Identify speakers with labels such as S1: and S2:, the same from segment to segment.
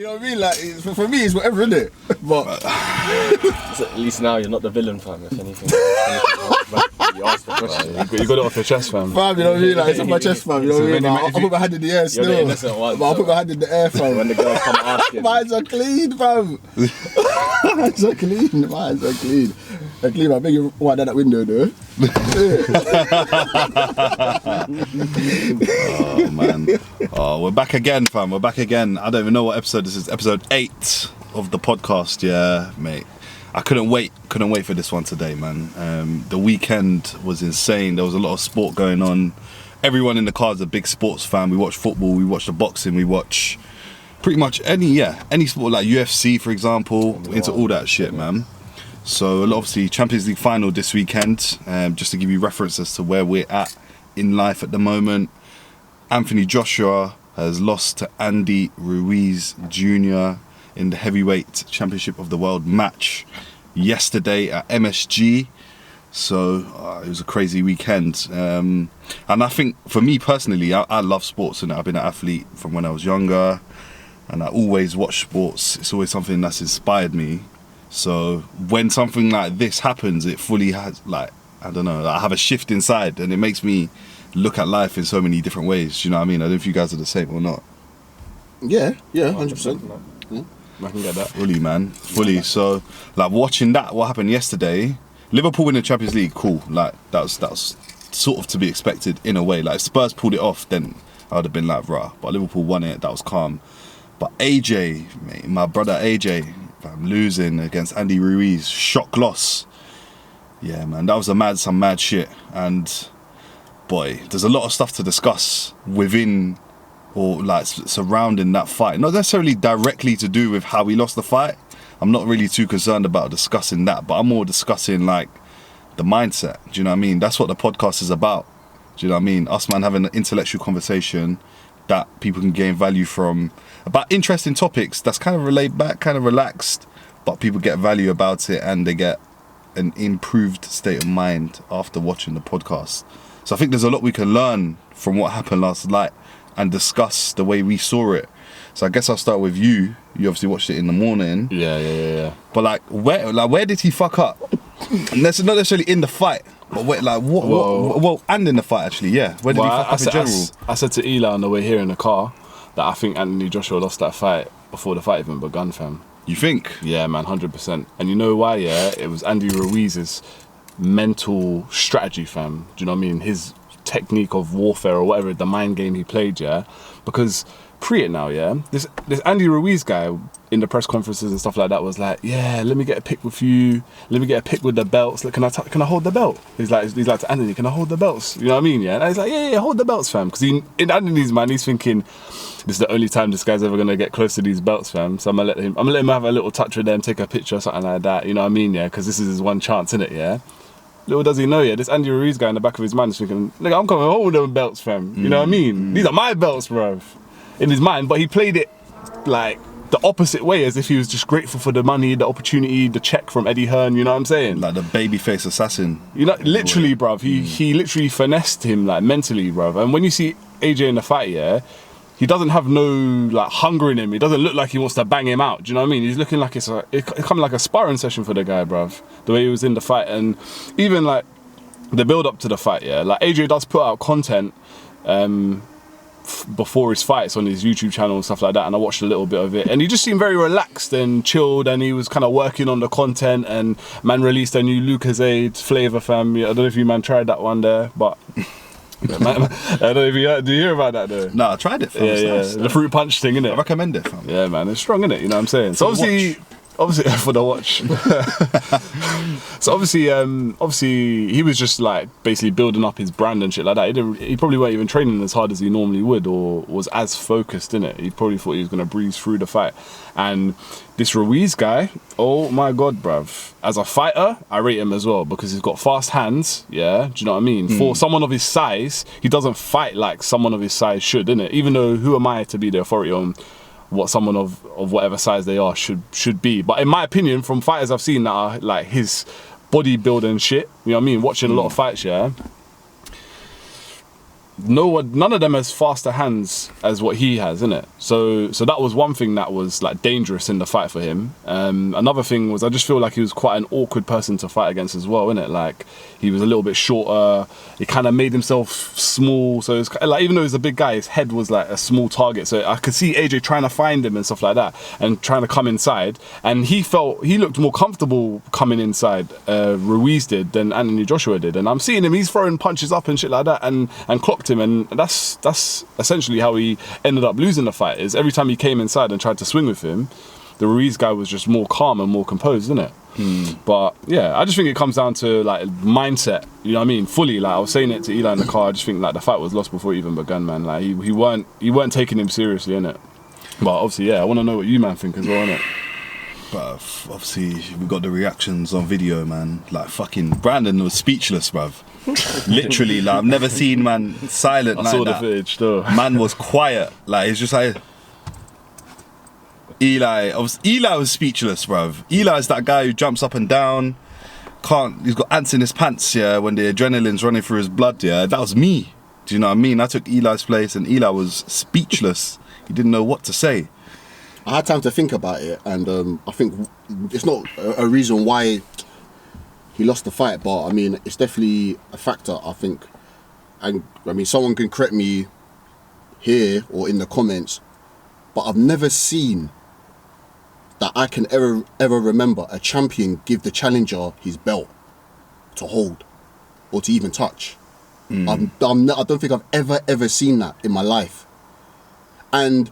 S1: You know what I mean? Like, for me, it's whatever, isn't it? But
S2: so at least now you're not the villain, fam. If anything, you asked the question.
S3: You got it off your chest, fam.
S1: You know what I mean? Like, it's on my chest, fam. You know what I mean? I'll put my hand in the air still. But I'll put my hand in the air, fam.
S2: When the girls come asking.
S1: My hands are clean, fam. My hands are clean. My hands are clean. They're clean, I beg you wipe down that window, though.
S4: Oh, man. Oh, we're back again, fam. We're back again. I don't even know what episode this is. Episode 8 of the podcast. Yeah, mate. I couldn't wait for this one today, man. The weekend was insane. There was a lot of sport going on. Everyone in the car is a big sports fan. We watch football, we watch the boxing, we watch pretty much any sport, like UFC, for example, into all that shit, man. So obviously Champions League final this weekend, just to give you reference as to where we're at in life at the moment. Anthony Joshua has lost to Andy Ruiz Jr. in the heavyweight championship of the world match yesterday at MSG. So it was a crazy weekend. And I think for me personally, I love sports, and I've been an athlete from when I was younger, and I always watch sports. It's always something that's inspired me. So when something like this happens, it fully has, like, I don't know, I have a shift inside, and it makes me look at life in so many different ways. Do you know what I mean? I don't know if you guys are the same or not.
S1: Yeah, 100%.
S3: I can get that.
S4: Fully, man. Fully. So, like, watching that, what happened yesterday, Liverpool winning the Champions League, cool. Like, that was sort of to be expected in a way. Like, if Spurs pulled it off, then I would have been like, rah. But Liverpool won it, that was calm. But AJ, mate, my brother AJ, I'm losing against Andy Ruiz, shock loss. Yeah, man, that was some mad shit. And boy, there's a lot of stuff to discuss within or like surrounding that fight. Not necessarily directly to do with how we lost the fight. I'm not really too concerned about discussing that, but I'm more discussing like the mindset. Do you know what I mean? That's what the podcast is about. Do you know what I mean? Us, man, having an intellectual conversation that people can gain value from, about interesting topics that's kind of laid back, kind of relaxed, but people get value about it and they get an improved state of mind after watching the podcast. So I think there's a lot we can learn from what happened last night and discuss the way we saw it. So I guess I'll start with you. You obviously watched it in the morning.
S3: Yeah.
S4: But like where did he fuck up? Not necessarily in the fight, but where, like what and in the fight actually, yeah. Where did he fuck up in general?
S3: I said to Eli on the way here in the car that I think Anthony Joshua lost that fight before the fight even begun, fam.
S4: You think?
S3: Yeah, man, 100%. And you know why, yeah? It was Andy Ruiz's mental strategy, fam. Do you know what I mean? His technique of warfare or whatever, the mind game he played, yeah? Because pre it now, yeah? This Andy Ruiz guy in the press conferences and stuff like that was like, yeah, let me get a pic with you. Let me get a pic with the belts. Like, can I hold the belt? He's like to Anthony, can I hold the belts? You know what I mean, yeah? And he's like, yeah, hold the belts, fam. Because in Anthony's mind, he's thinking, this is the only time this guy's ever gonna get close to these belts, fam. So I'm gonna let him have a little touch with them, take a picture or something like that. You know what I mean, yeah? Because this is his one chance, innit, yeah? Little does he know, yeah, this Andy Ruiz guy in the back of his mind is thinking, nigga, I'm coming home with them belts, fam. You know what I mean? These are my belts, bruv. In his mind, but he played it like the opposite way, as if he was just grateful for the money, the opportunity, the check from Eddie Hearn, you know what I'm saying?
S4: Like the babyface assassin.
S3: You know, literally, bruv, he literally finessed him, like, mentally, bruv. And when you see AJ in the fight, yeah, he doesn't have no, like, hunger in him. He doesn't look like he wants to bang him out, do you know what I mean? He's looking like it's coming like a sparring session for the guy, bruv, the way he was in the fight. And even, like, the build-up to the fight, yeah, like, AJ does put out content, before his fights on his YouTube channel and stuff like that, and I watched a little bit of it, and he just seemed very relaxed and chilled, and he was kind of working on the content, and man released a new Lucozade flavor, fam. I don't know if you man tried that one there, but man, I don't know if you do you hear about that though?
S4: No, I tried it, fam.
S3: Yeah,
S4: nice.
S3: The fruit punch thing, innit?
S4: I recommend it, fam.
S3: Yeah, man, it's strong, innit? You know what I'm saying? So obviously for the watch. So obviously he was just like basically building up his brand and shit like that. He probably weren't even training as hard as he normally would, or was as focused in it. He probably thought he was gonna breeze through the fight. And this Ruiz guy, oh my god, bruv. As a fighter, I rate him as well because he's got fast hands, yeah? Do you know what I mean? For someone of his size, he doesn't fight like someone of his size should, innit? Even though who am I to be the authority on what someone of whatever size they are should be. But in my opinion, from fighters I've seen that are like his bodybuilding shit, you know what I mean, watching a lot of fights, yeah, none of them has faster hands as what he has, innit? So that was one thing that was like dangerous in the fight for him. Another thing was I just feel like he was quite an awkward person to fight against as well, innit? Like he was a little bit shorter. He kind of made himself small. So it's like even though he's a big guy, his head was like a small target. So I could see AJ trying to find him and stuff like that, and trying to come inside. And he looked more comfortable coming inside. Ruiz did than Anthony Joshua did, and I'm seeing him. He's throwing punches up and shit like that, and clocked him, and that's essentially how he ended up losing the fight. Is every time he came inside and tried to swing with him, the Ruiz guy was just more calm and more composed, isn't it? But yeah, I just think it comes down to like mindset. You know what I mean? Fully, like I was saying it to Eli in the car. I just think like the fight was lost before it even begun, man. Like he weren't taking him seriously, innit? But obviously, yeah, I want to know what you man think as well, innit?
S4: But obviously, we got the reactions on video, man. Like fucking Brandon was speechless, bruv. Literally, like I've never seen man silent
S3: I
S4: like
S3: saw
S4: that.
S3: the footage though.
S4: Man was quiet, like it's just like Eli was speechless, bruv. Eli's that guy who jumps up and down, he's got ants in his pants, yeah, when the adrenaline's running through his blood, yeah. That was me. Do you know what I mean? I took Eli's place and Eli was speechless. He didn't know what to say.
S1: I had time to think about it, and I think it's not a reason why he lost the fight, but I mean, it's definitely a factor, I think. And I mean, someone can correct me here or in the comments, but I've never seen that I can ever remember a champion give the challenger his belt to hold or to even touch. I don't think I've ever seen that in my life. And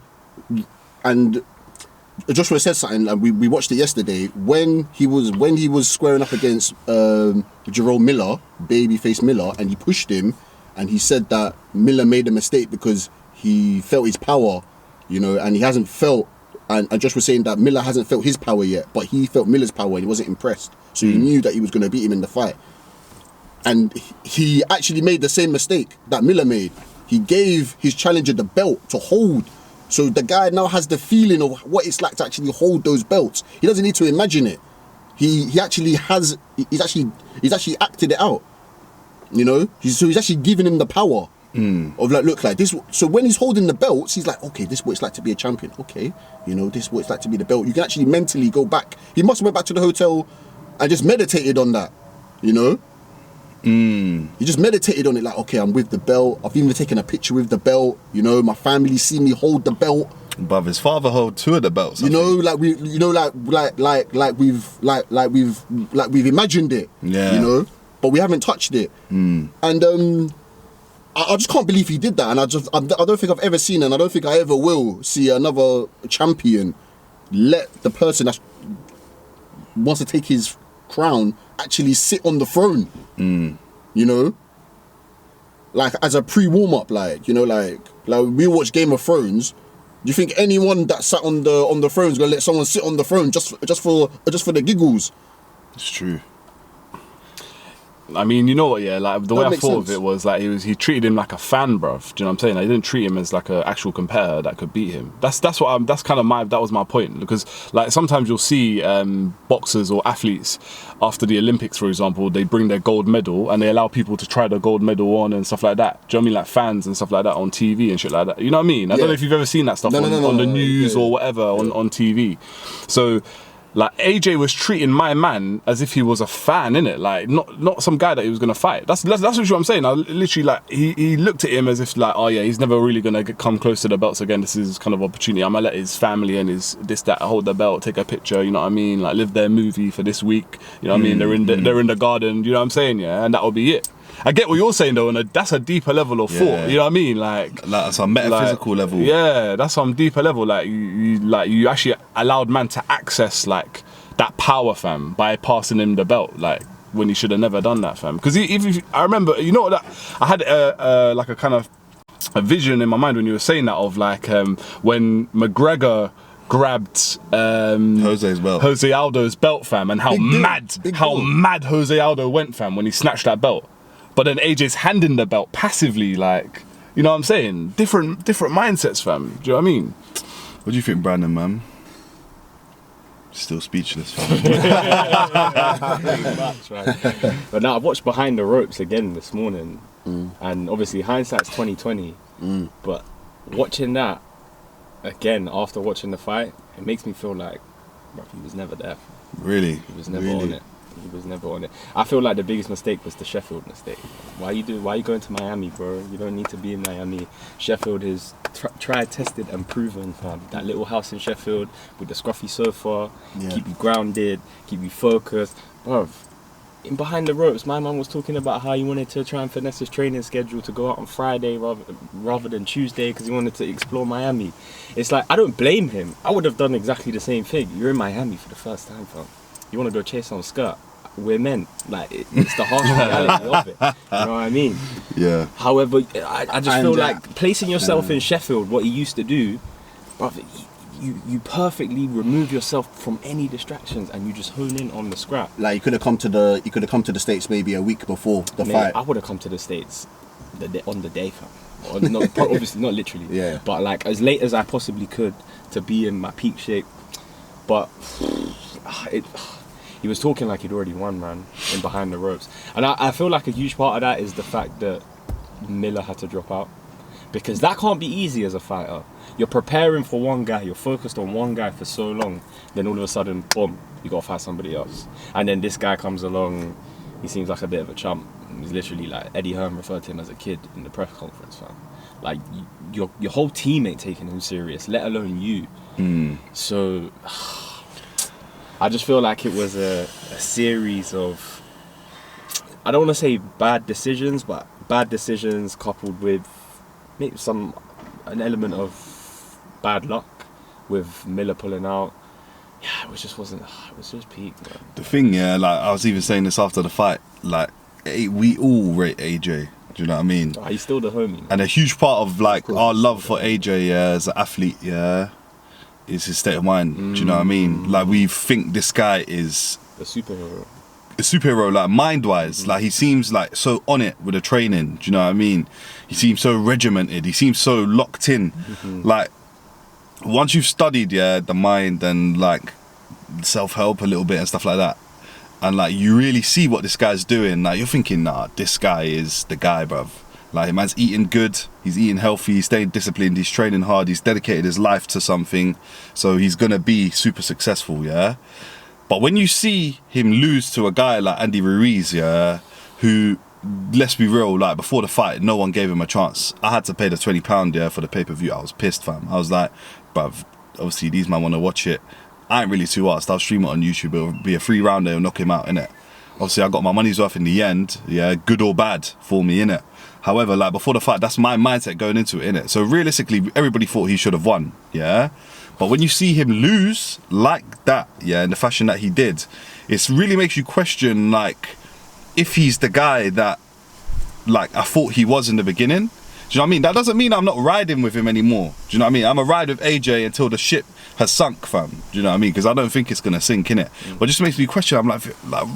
S1: Joshua said something, and we watched it yesterday when he was squaring up against Jerome Miller, babyface Miller, and he pushed him, and he said that Miller made a mistake because he felt his power, you know, and he hasn't felt. And Josh was saying that Miller hasn't felt his power yet, but he felt Miller's power and he wasn't impressed. So he knew that he was going to beat him in the fight. And he actually made the same mistake that Miller made. He gave his challenger the belt to hold. So the guy now has the feeling of what it's like to actually hold those belts. He doesn't need to imagine it. He's actually acted it out. You know? He's actually giving him the power. Of like, look, like this. So when he's holding the belts, he's like, okay, this is what it's like to be a champion. Okay, you know, this is what it's like to be the belt. You can actually mentally go back. He must have went back to the hotel and just meditated on that, you know. He just meditated on it, like, okay, I'm with the belt. I've even taken a picture with the belt. You know, my family see me hold the belt.
S4: But his father held two of the belts.
S1: You know, like we've imagined it.
S4: Yeah.
S1: You know, but we haven't touched it. And I just can't believe he did that, and I don't think I've ever seen, and I don't think I ever will see another champion let the person that wants to take his crown actually sit on the throne. You know, like as a pre-warm-up, like, you know, like we watch Game of Thrones. Do you think anyone that sat on the throne is gonna let someone sit on the throne just for the giggles?
S4: It's true.
S3: I mean, you know what, yeah, like the way I thought
S1: sense.
S3: of it was like he treated him like a fan, bruv. Do you know what I'm saying? Like, he didn't treat him as like an actual competitor that could beat him. That was my point, because like sometimes you'll see boxers or athletes after the Olympics, for example, they bring their gold medal and they allow people to try the gold medal on and stuff like that. Do you know what I mean? Like fans and stuff like that on TV and shit like that. You know what I mean? I don't know if you've ever seen that stuff on the news or whatever on TV. So like AJ was treating my man as if he was a fan, innit? Like not some guy that he was gonna fight. That's what I'm saying. I literally, like, he looked at him as if like, oh yeah, he's never really gonna come close to the belts again. This is kind of opportunity. I'm gonna let his family and his this that hold the belt, take a picture. You know what I mean? Like live their movie for this week. You know what I mean? They're in the garden. You know what I'm saying? Yeah, and that will be it. I get what you're saying though, and that's a deeper level of thought. You know what I mean? Like
S4: that's a metaphysical level.
S3: Yeah, that's some deeper level. Like you actually allowed man to access like that power, fam, by passing him the belt. Like when he should have never done that, fam. Because I remember, you know what, that I had like a kind of a vision in my mind when you were saying that of like when McGregor grabbed Jose Aldo's belt, fam, and how mad Jose Aldo went, fam, when he snatched that belt. But then AJ's handing the belt passively, like, you know what I'm saying? Different mindsets, fam. Do you know what I mean?
S4: What do you think, Brandon, man? Still speechless, fam.
S2: But now I've watched Behind the Ropes again this morning. And obviously hindsight's 2020. But watching that again after watching the fight, it makes me feel like, bro, he was never there.
S4: Really?
S2: He was never on it. He was never on it. I feel like the biggest mistake was the Sheffield mistake. Why you going to Miami, bro? You don't need to be in Miami. Sheffield is tried, tested, and proven, fam. That little house in Sheffield with the scruffy sofa, keep you grounded, keep you focused, bro. In Behind the Ropes, my man was talking about how he wanted to try and finesse his training schedule to go out on Friday rather than Tuesday because he wanted to explore Miami. It's like, I don't blame him. I would have done exactly the same thing. You're in Miami for the first time, fam. You want to go chase on skirt. We're men. Like, it's the harsh reality of it. You know what I mean?
S4: Yeah.
S2: However, I just feel like placing yourself in Sheffield, what he used to do, brother, you perfectly remove yourself from any distractions and you just hone in on the scrap.
S1: Like you could have come to the States maybe a week before the fight.
S2: I would have come to the States on the day, fam. Obviously not literally, but like as late as I possibly could to be in my peak shape. But he was talking like he'd already won, man, in Behind the Ropes. And I feel like a huge part of that is the fact that Miller had to drop out. Because that can't be easy as a fighter. You're preparing for one guy, you're focused on one guy for so long, then all of a sudden, boom, you gotta fight somebody else. And then this guy comes along, he seems like a bit of a chump. He's literally like, Eddie Hearn referred to him as a kid in the press conference, fam. Like, your whole team ain't taking him serious, let alone you. So, I just feel like it was a series of, I don't want to say bad decisions, but bad decisions coupled with maybe an element of bad luck with Miller pulling out. Yeah, it was just peak, man.
S4: The thing, like I was even saying this after the fight, like we all rate AJ. Do you know what I mean?
S2: Oh, he's still the homie, man.
S4: And a huge part of like our love for AJ as an athlete, is his state of mind. Do you know what I mean? Like we think this guy is
S2: a superhero.
S4: A superhero, like mind-wise. Like he seems like so on it with the training. Do you know what I mean? He seems so regimented. He seems so locked in. Like once you've studied, the mind and like self-help a little bit and stuff like that, and like you really see what this guy's doing, like you're thinking, nah, this guy is the guy, bruv. Like, man's eating good, he's eating healthy, he's staying disciplined, he's training hard, he's dedicated his life to something, so he's gonna be super successful, But when you see him lose to a guy like Andy Ruiz, who, let's be real, like before the fight, no one gave him a chance. I had to pay the £20 for the pay-per-view. I was pissed, fam. I was like, bruv, obviously these man want to watch it. I ain't really too asked. I'll stream it on YouTube. It'll be a 3-rounder, it'll knock him out, innit? Obviously I got my money's worth in the end, good or bad for me, innit? However, like before the fight, that's my mindset going into it, innit? So realistically, everybody thought he should have won, But when you see him lose like that, in the fashion that he did, it really makes you question, like, if he's the guy that, like, I thought he was in the beginning. Do you know what I mean? That doesn't mean I'm not riding with him anymore. Do you know what I mean? I'm a ride with AJ until the ship has sunk, fam. Do you know what I mean? Because I don't think it's gonna sink, innit? But it just makes me question. I'm like,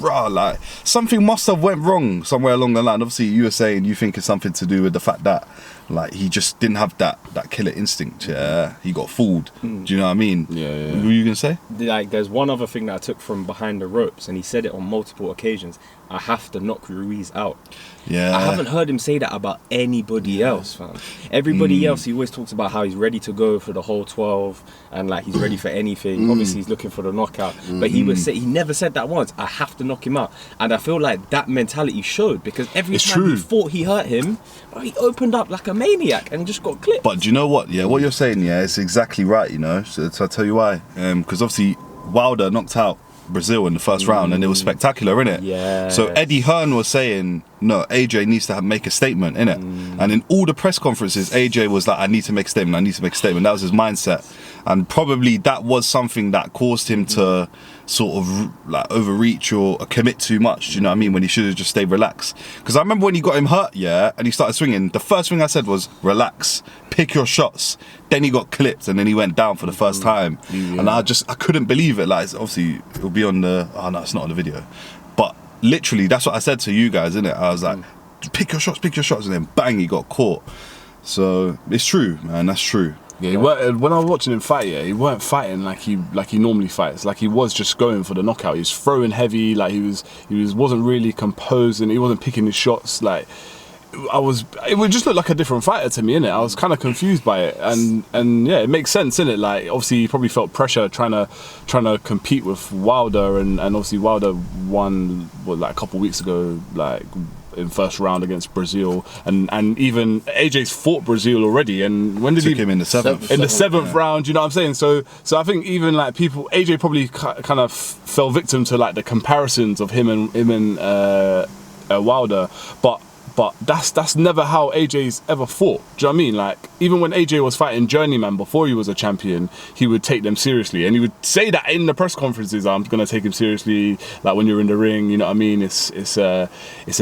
S4: rah, like something must have went wrong somewhere along the line. Obviously, you were saying you think it's something to do with the fact that, like, he just didn't have that killer instinct. He got fooled. Do you know what I mean?
S3: Yeah.
S4: What were you gonna say?
S2: Like, there's one other thing that I took from Behind the Ropes, and he said it on multiple occasions. I have to knock Ruiz out. I haven't heard him say that about anybody else, fam. Everybody else, he always talks about how he's ready to go for the whole 12 and like he's ready for anything. Obviously, he's looking for the knockout, but he never said that once. I have to knock him out, and I feel like that mentality showed because every time he thought he hurt him, he opened up like a maniac and just got clipped.
S4: But do you know what? What you're saying, it's exactly right. You know, so I'll tell you why. Because obviously Wilder knocked out Brazil in the first round and it was spectacular, innit? So Eddie Hearn was saying, no, AJ needs to make a statement, innit? And in all the press conferences, AJ was like, I need to make a statement. That was his mindset. And probably that was something that caused him to sort of like overreach or commit too much, do you know what I mean? When he should have just stayed relaxed. Because I remember when he got him hurt, and he started swinging, the first thing I said was, relax, pick your shots. Then he got clipped and then he went down for the first time. And I couldn't believe it. Like, obviously it'll be on the, oh no, it's not on the video. But literally, that's what I said to you guys, innit? I was like, pick your shots, and then bang, he got caught. So it's true, man, that's true.
S3: Yeah, when I was watching him fight, he weren't fighting like he normally fights. Like he was just going for the knockout. He was throwing heavy. Like he wasn't really composed and he wasn't picking his shots. Like it would just look like a different fighter to me, innit? I was kind of confused by it, and yeah, it makes sense, innit? Like, obviously he probably felt pressure trying to compete with Wilder, and obviously Wilder won like a couple of weeks ago, like in first round against Brazil, and even AJ's fought Brazil already, and when did
S4: Took him in the seventh
S3: round, you know what I'm saying? So I think even like people, AJ probably kind of fell victim to like the comparisons of him and Wilder, but that's never how AJ's ever fought. Do you know what I mean? Like, even when AJ was fighting Journeyman before he was a champion, he would take them seriously, and he would say that in the press conferences, I'm gonna take him seriously. Like, when you're in the ring, you know what I mean? It's a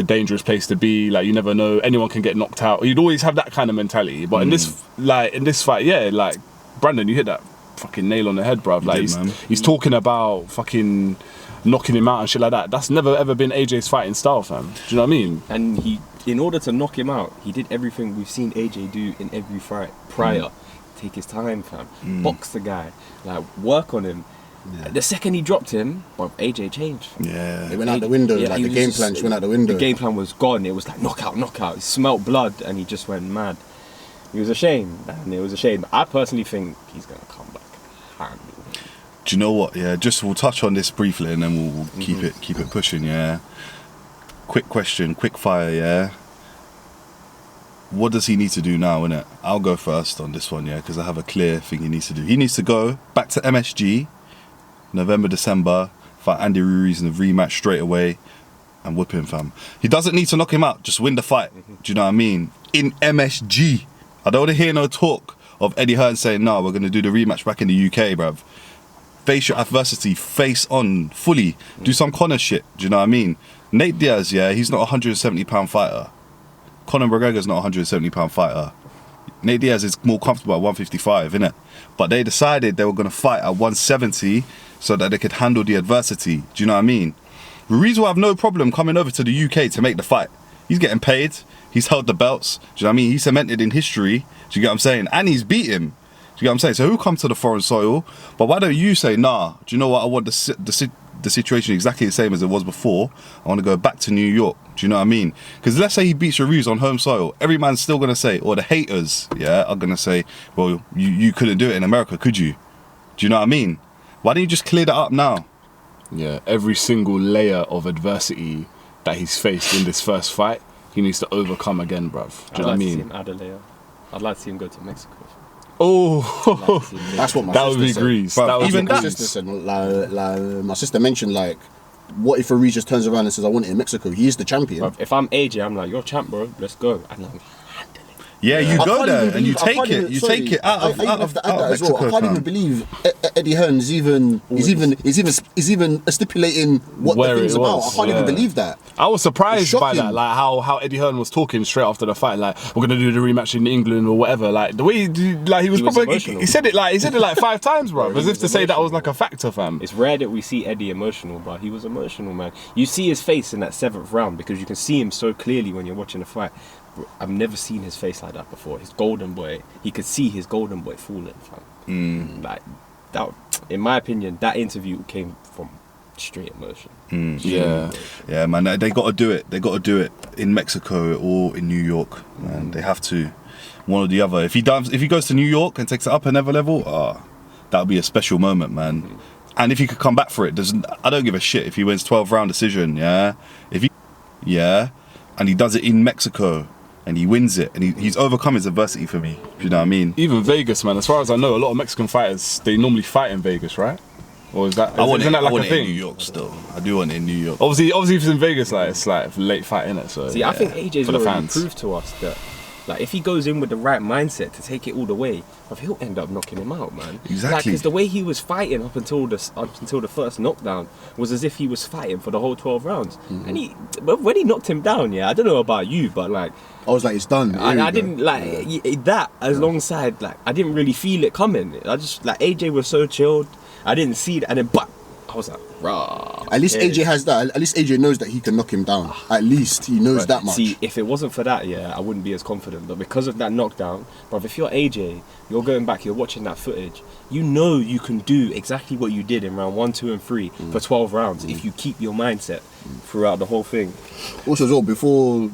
S3: dangerous place to be. Like, you never know, anyone can get knocked out. You'd always have that kind of mentality. But in this fight, yeah, like Brandon, you hit that fucking nail on the head, bruv. Like, he's talking about fucking knocking him out and shit like that. That's never ever been AJ's fighting style, fam. Do you know what I mean?
S2: And in order to knock him out, he did everything we've seen AJ do in every fight prior. Take his time, fam. Box the guy, like work on him. Yeah. The second he dropped him, well, AJ changed.
S1: Yeah, it went out the window. Yeah, like the game plan just went out the window.
S2: The game plan was gone. It was like knockout. He smelt blood and he just went mad. He was ashamed, and it was a shame. I personally think he's gonna come back.
S4: Do you know what? Yeah, just we'll touch on this briefly and then we'll keep it pushing. Yeah. Quick question, quick fire. Yeah. What does he need to do now? Innit? I'll go first on this one. Yeah, because I have a clear thing he needs to do. He needs to go back to MSG, November, December, fight Andy Ruiz in a rematch straight away, and whip him, fam. He doesn't need to knock him out. Just win the fight. Do you know what I mean? In MSG. I don't want to hear no talk of Eddie Hearn saying, "No, we're going to do the rematch back in the UK, bruv." Face your adversity, face on, fully. Do some Conor shit, do you know what I mean? Nate Diaz, yeah, he's not a 170-pound fighter. Conor McGregor's not a 170-pound fighter. Nate Diaz is more comfortable at 155, innit? But they decided they were going to fight at 170 so that they could handle the adversity, do you know what I mean? Ruiz will have no problem coming over to the UK to make the fight. He's getting paid, he's held the belts, do you know what I mean? He's cemented in history, do you get what I'm saying? And he's beat him. Do you get what I'm saying? So who come to the foreign soil? But why don't you say, nah, do you know what? I want the situation exactly the same as it was before. I want to go back to New York. Do you know what I mean? Because let's say he beats Ruiz on home soil. Every man's still going to say, or the haters, yeah, are going to say, well, you couldn't do it in America, could you? Do you know what I mean? Why don't you just clear that up now?
S3: Yeah, every single layer of adversity that he's faced in this first fight, he needs to overcome again, bruv. Do you know what I mean?
S2: I'd like to see him add a layer. I'd like to see him go to Mexico.
S3: Oh,
S1: that's what my
S3: that would
S1: sister
S3: be
S1: said.
S3: Greece.
S1: But
S3: that would
S1: even
S3: be
S1: my
S3: Greece.
S1: sister said, my sister mentioned, like, what if Ruiz just turns around and says, I want it in Mexico? He is the champion.
S2: But if I'm AJ, I'm like, you're champ, bro. Let's go. And I'm
S4: yeah, you go there and you take it. You take it out of Mexico.
S1: I can't even believe Eddie Hearn's is even stipulating what
S3: Where
S1: the thing's
S3: it
S1: about.
S3: was,
S1: I can't even believe that.
S3: I was surprised by
S1: shocking.
S3: that, like how Eddie Hearn was talking straight after the fight, like we're gonna do the rematch in England or whatever. Like the way he was probably he said it like 5 times, bro, as if to say that was like a factor, fam.
S2: It's rare that we see Eddie emotional, but he was emotional, man. You see his face in that 7th round because you can see him so clearly when you're watching the fight. I've never seen his face like that before. His golden boy, he could see his golden boy falling, fam. Like that, in my opinion, that interview came from straight emotion.
S4: Yeah, man. They got to do it. They got to do it in Mexico or in New York, man. They have to, one or the other. If he goes to New York and takes it up another level, that would be a special moment, man. And if he could come back for it, I don't give a shit if he wins 12-round decision. Yeah, and he does it in Mexico. And he wins it, and he's overcome his adversity for me. Do you know what I mean?
S3: Even Vegas, man. As far as I know, a lot of Mexican fighters, they normally fight in Vegas, right? Or isn't that like a thing?
S4: In New York still. I do want it in New York.
S3: Obviously, if it's in Vegas, like it's like a late fight, innit? So
S2: see, I think AJ's already proved to us that, like, if he goes in with the right mindset to take it all the way, he'll end up knocking him out, man.
S4: Exactly.
S2: Because the way he was fighting up until the first knockdown was as if he was fighting for the whole 12 rounds. And when he knocked him down, I don't know about you, but like,
S1: I was like, it's done.
S2: I didn't that alongside, like, I didn't really feel it coming. I just, like, AJ was so chilled. I didn't see it, and then I was like, rah.
S1: At least AJ has that. At least AJ knows that he can knock him down. At least he knows that much.
S2: See, if it wasn't for that, I wouldn't be as confident. But because of that knockdown, bruv, if you're AJ, you're going back, you're watching that footage, you know you can do exactly what you did in round 1, 2, and 3 for 12 rounds if you keep your mindset throughout the whole thing.
S1: Also, as well, before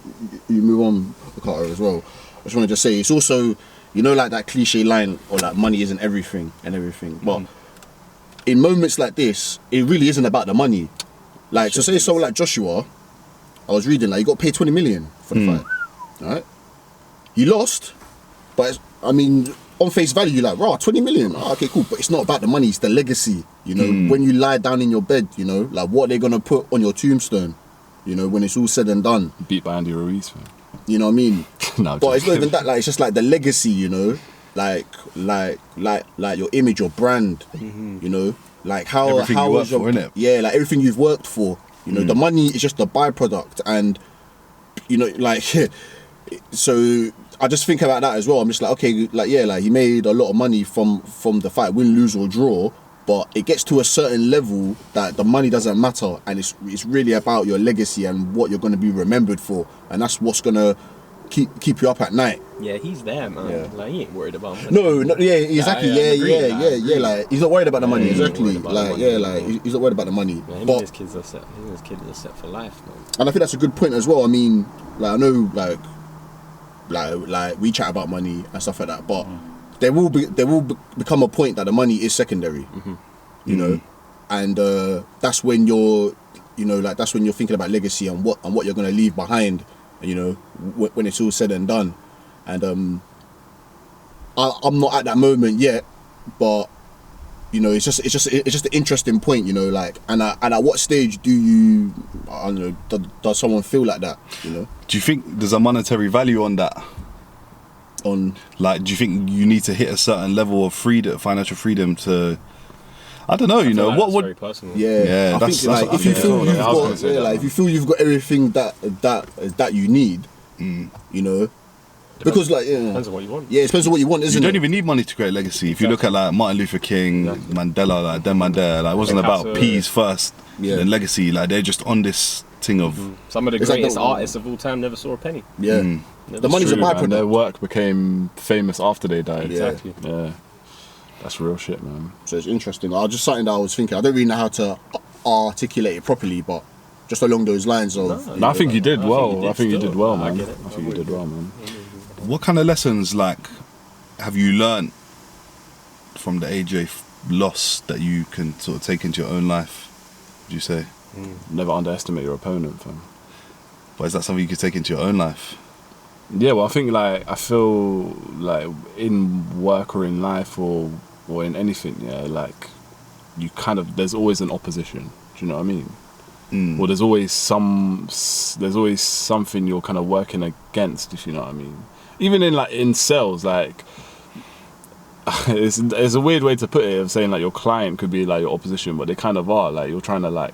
S1: you move on, Carter as well. I just want to just say it's also, you know, like that cliche line or like money isn't everything and everything. But in moments like this, it really isn't about the money. Like, so say someone like Joshua, I was reading, like, he got paid 20 million for the fight. Right? He lost, but it's, I mean, on face value, you're like, raw, 20 million. Oh, okay, cool. But it's not about the money, it's the legacy. You know, when you lie down in your bed, you know, like what they're gonna put on your tombstone, you know, when it's all said and done.
S3: Beat by Andy Ruiz, man.
S1: You know what I mean?
S3: No,
S1: but it's not even that, like, it's just like the legacy, you know, like your image, your brand, you know, like how
S4: Everything you work
S1: your,
S4: for, innit?
S1: yeah, like everything you've worked for, you know, the money is just a byproduct, and you know, like, so I just think about that as well. I'm just like, okay, like, yeah, like he made a lot of money from the fight, win, lose or draw, but it gets to a certain level that the money doesn't matter, and it's really about your legacy and what you're going to be remembered for, and that's what's going to keep you up at night.
S2: Yeah, he's there, man.
S1: Yeah.
S2: Like, he ain't worried about money.
S1: No, yeah, exactly.
S2: I agree,
S1: Yeah. Like, he's not worried about the money.
S2: he ain't
S1: Exactly.
S2: worried about the
S1: Like,
S2: money,
S1: yeah,
S2: man.
S1: like he's not worried about the money.
S2: Yeah, him
S1: But
S2: and his kids are set. Him and his kids are set for life, man.
S1: and I think that's a good point as well. I mean, like, I know, like we chat about money and stuff like that, but there will become a point that the money is secondary. You know, and that's when you're, you know, like that's when you're thinking about legacy and what you're gonna leave behind. You know, when it's all said and done, and I'm not at that moment yet, but you know, it's just an interesting point, you know, like, and at what stage do you, I don't know, does someone feel like that, you know?
S4: Do you think there's a monetary value on that?
S1: On,
S4: Like, do you think you need to hit a certain level of freedom, financial freedom to, I don't know, you know,
S2: Like,
S4: what
S2: that's
S4: would,
S2: very personal.
S1: yeah, I
S4: that's
S1: think like
S4: what
S1: if you
S4: I
S1: feel
S4: mean.
S1: you've
S3: Yeah, I was gonna
S1: got,
S3: say that,
S1: like if you feel you've got everything that you need, you know, because like, yeah,
S2: Depends on what you want.
S1: yeah, it depends on what you want,
S4: you
S1: isn't
S4: don't
S1: it?
S4: even need money to create a legacy. If you look at like Martin Luther King, Mandela, like them Mandela, like it wasn't about
S2: Picasso,
S4: peace first,
S1: Yeah.
S4: then legacy. Like they're just on this thing of,
S2: Some of the
S1: It's like
S2: greatest
S1: the-
S2: artists of all time never saw a penny.
S1: Yeah, the money's a
S3: True, man.
S1: byproduct.
S3: Their work became famous after they died.
S2: Exactly.
S3: Yeah. That's real shit, man.
S1: So it's interesting. Just something that I was thinking. I don't really know how to articulate it properly, but just along those lines of.
S2: No,
S1: you
S3: No, I
S1: know,
S3: think you did well. I think you
S2: still.
S3: did well,
S2: I
S3: man.
S2: get it.
S3: I think you did well, man.
S4: what kind of lessons like have you learned from the AJ loss that you can sort of take into your own life? Would you say?
S3: Never underestimate your opponent, fam.
S4: But is that something you could take into your own life?
S3: Yeah, well, I think like I feel like in work or in life or in anything, yeah, like you kind of there's always an opposition. Do you know what I mean? Or there's always something you're kind of working against, if you know what I mean. Even in sales, like it's a weird way to put it of saying like your client could be like your opposition, but they kind of are. Like you're trying to like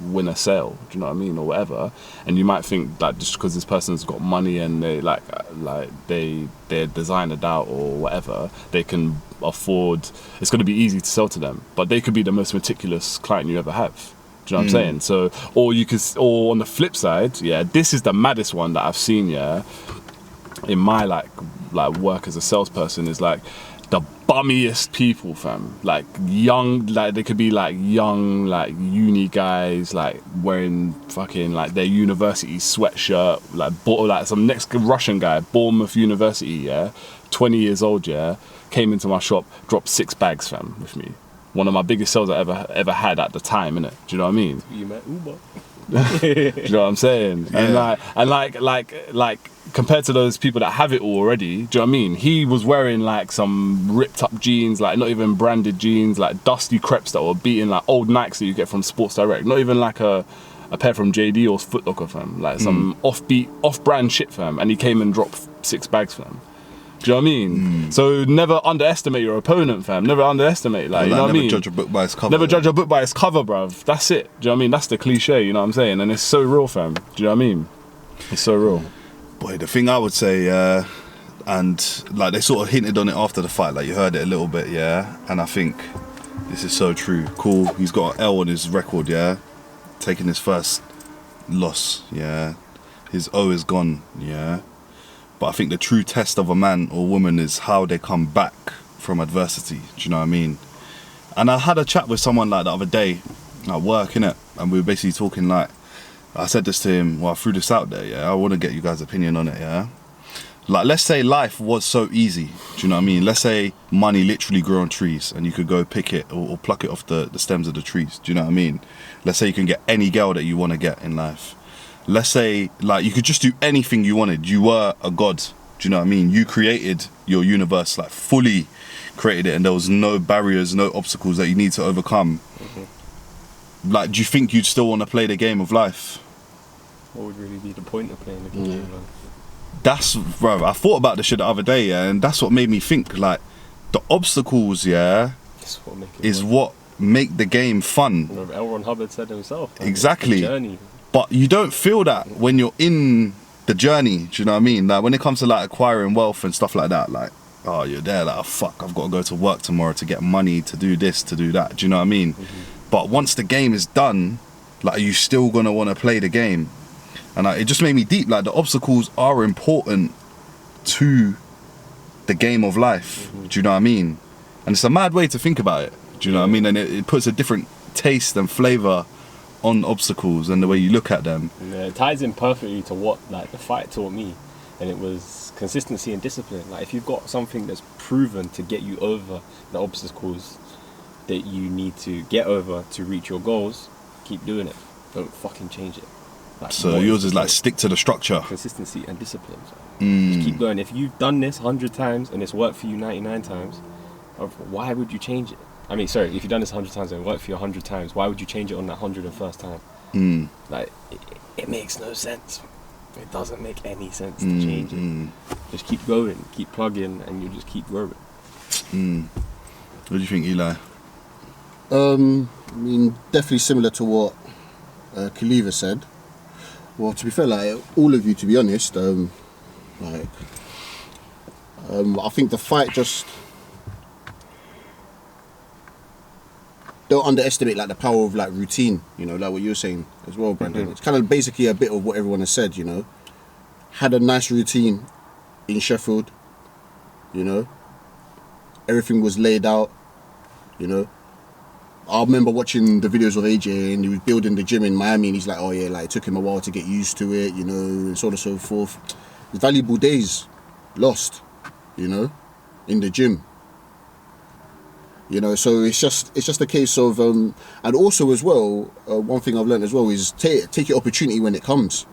S3: win a sale, do you know what I mean, or whatever. And you might think that just because this person's got money and they they're designered out or whatever, they can afford. It's going to be easy to sell to them, but they could be the most meticulous client you ever have. Do you know what I'm saying? So, or on the flip side, yeah, this is the maddest one that I've seen, yeah, in my like work as a salesperson is like the bummiest people, fam. Like young, like they could be like young, like uni guys, like wearing fucking like their university sweatshirt, like some next Russian guy, Bournemouth University, yeah, 20 years old, yeah, came into my shop, dropped 6 bags, fam, with me. One of my biggest sales I ever had at the time, innit? Do you know what I mean?
S2: You met Uber.
S3: Do you know what I'm saying?
S4: Yeah.
S3: And like compared to those people that have it all already, do you know what I mean? He was wearing like some ripped up jeans, like not even branded jeans, like dusty crepes that were beating, like old Nikes that you get from Sports Direct, not even like a pair from JD or Foot Locker, fam, like some off-brand shit, fam, and he came and dropped 6 bags, fam. Do you know what I mean? So never underestimate your opponent, fam. Never underestimate, like, you know what I mean?
S4: Never judge a book by its cover.
S3: Never judge a book by its cover, bruv. That's it. Do you know what I mean? That's the cliche, you know what I'm saying? And it's so real, fam. Do you know what I mean? It's so real.
S4: Boy, the thing I would say, and like they sort of hinted on it after the fight, like you heard it a little bit, yeah. And I think this is so true. Cool, he's got an L on his record, yeah. Taking his first loss, yeah. His O is gone, yeah. But I think the true test of a man or woman is how they come back from adversity. Do you know what I mean? And I had a chat with someone like the other day at work, innit? And we were basically talking like, I said this to him, well, I threw this out there, yeah? I want to get you guys' opinion on it, yeah? Like, let's say life was so easy. Do you know what I mean? Let's say money literally grew on trees and you could go pick it or pluck it off the stems of the trees. Do you know what I mean? Let's say you can get any girl that you want to get in life. Let's say, like, you could just do anything you wanted. You were a god. Do you know what I mean? You created your universe, like, fully created it, and there was no barriers, no obstacles that you need to overcome. Like, do you think you'd still want to play the game of life?
S2: What would really be the point of playing the game? Man?
S4: That's, bro, I thought about this shit the other day, yeah, and that's what made me think, like, the obstacles, yeah, is what make the game fun.
S2: L. Ron Hubbard said himself.
S4: Exactly.
S2: Journey.
S4: But you don't feel that when you're in the journey, do you know what I mean? Like, when it comes to, like, acquiring wealth and stuff like that, like, oh, you're there, like, oh, fuck, I've got to go to work tomorrow to get money, to do this, to do that, do you know what I mean? But once the game is done, like, are you still going to want to play the game? And it just made me deep. Like, the obstacles are important to the game of life. Do you know what I mean? And it's a mad way to think about it. Do you know what I mean? And it puts a different taste and flavour on obstacles and the way you look at them.
S2: Yeah, it ties in perfectly to what, like, the fight taught me. And it was consistency and discipline. Like, if you've got something that's proven to get you over the obstacles that you need to get over to reach your goals, keep doing it. Don't fucking change it. Like,
S4: so yours is like, stick to the structure.
S2: Consistency and discipline. So just keep going. If you've done this 100 times and it's worked for you 99 times, why would you change it? I mean, sorry, if you've done this 100 times and it worked for you 100 times, why would you change it on that 101st time? Like, it makes no sense. It doesn't make any sense to change it. Just keep going, keep plugging, and you just keep growing.
S4: What do you think, Eli?
S1: I mean, definitely similar to what Kaleva said. Well, to be fair, like, all of you, to be honest, I think the fight just don't underestimate, like, the power of, like, routine, you know, like what you were saying as well, Brandon. It's kind of basically a bit of what everyone has said, you know. Had a nice routine in Sheffield, you know. Everything was laid out, you know. I remember watching the videos of AJ and he was building the gym in Miami and he's like, oh yeah, like, it took him a while to get used to it, you know, and so on and so forth. It's valuable days lost, you know, in the gym. You know, so it's just a case of, and also as well, one thing I've learned as well is take your opportunity when it comes.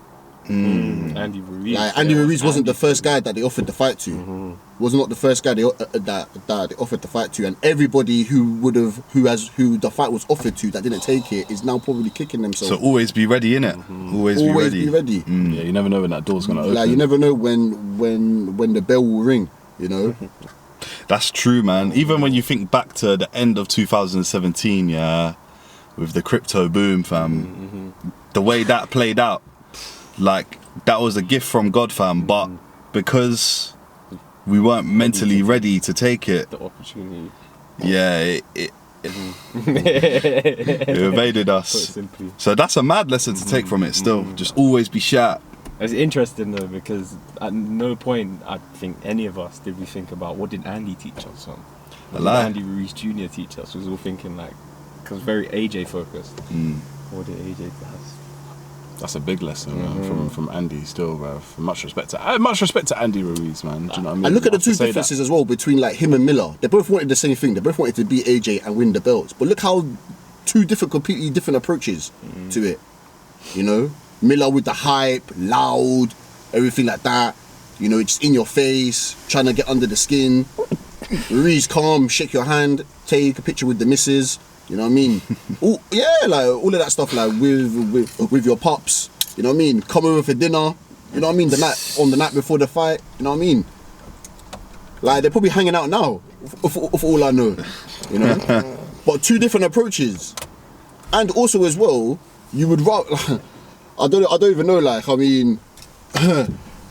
S2: Andy Ruiz.
S1: Like, Andy Ruiz wasn't the first guy that they offered the fight to. Was not the first guy that they offered the fight to, and everybody who the fight was offered to that didn't take it is now probably kicking themselves.
S4: So always be ready, innit? Always be ready.
S3: Yeah, you never know when that door's gonna open.
S1: Like, you never know when the bell will ring, you know.
S4: That's true, man. Even when you think back to the end of 2017, yeah, with the crypto boom, fam, the way that played out, like, that was a gift from God, fam. But because we weren't mentally ready to take it,
S2: the opportunity,
S4: yeah, it evaded us. So that's a mad lesson to take from it. Still, just always be sharp.
S2: It's interesting though, because at no point I think any of us did we think about what did Andy teach us on. What did Andy Ruiz Jr. teach us? We was all thinking, like, because very AJ focused. What did AJ have?
S3: That's a big lesson, man, from Andy still, bro. Much respect to Andy Ruiz, man. Do you know what I mean?
S1: And look at the two differences as well between, like, him and Miller. They both wanted the same thing. They both wanted to beat AJ and win the belts. But look how completely different approaches to it. You know? Miller with the hype, loud, everything like that. You know, just in your face, trying to get under the skin. Ruiz calm, shake your hand, take a picture with the missus. You know what I mean? Like, all of that stuff, like, with your pops. You know what I mean? Come over for dinner. You know what I mean? The night before the fight. You know what I mean? Like, they're probably hanging out now, of all I know. You know? But two different approaches. And also as well, you would rather... I don't even know, like, I mean,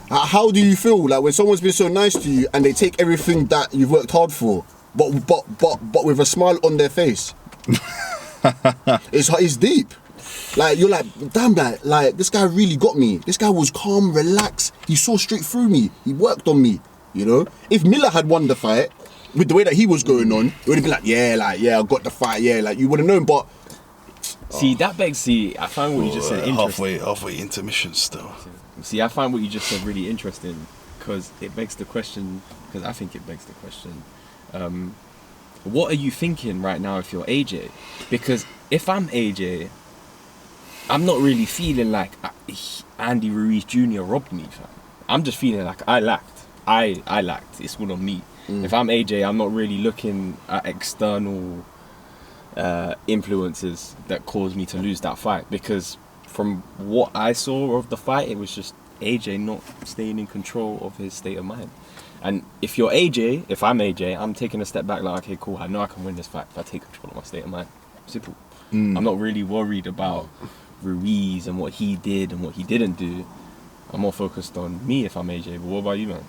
S1: how do you feel, like, when someone's been so nice to you and they take everything that you've worked hard for, but with a smile on their face? It's deep. Like, you're like, damn, like, this guy really got me. This guy was calm, relaxed. He saw straight through me. He worked on me, you know? If Miller had won the fight, with the way that he was going on, it would have been like, yeah, I got the fight, yeah, like, you would have known, but...
S2: I find what you just said interesting.
S4: Halfway intermission still.
S2: See, I find what you just said really interesting, because it begs the question. Because I think it begs the question. What are you thinking right now if you're AJ? Because if I'm AJ, I'm not really feeling like Andy Ruiz Jr. robbed me, fam. I'm just feeling like I lacked. I lacked. It's all on me. If I'm AJ, I'm not really looking at external influences that caused me to lose that fight, because from what I saw of the fight, it was just AJ not staying in control of his state of mind. And if I'm AJ, I'm taking a step back like, okay, cool, I know I can win this fight if I take control of my state of mind. Simple. I'm not really worried about Ruiz and what he did and what he didn't do. I'm more focused on me if I'm AJ. But what about you, man?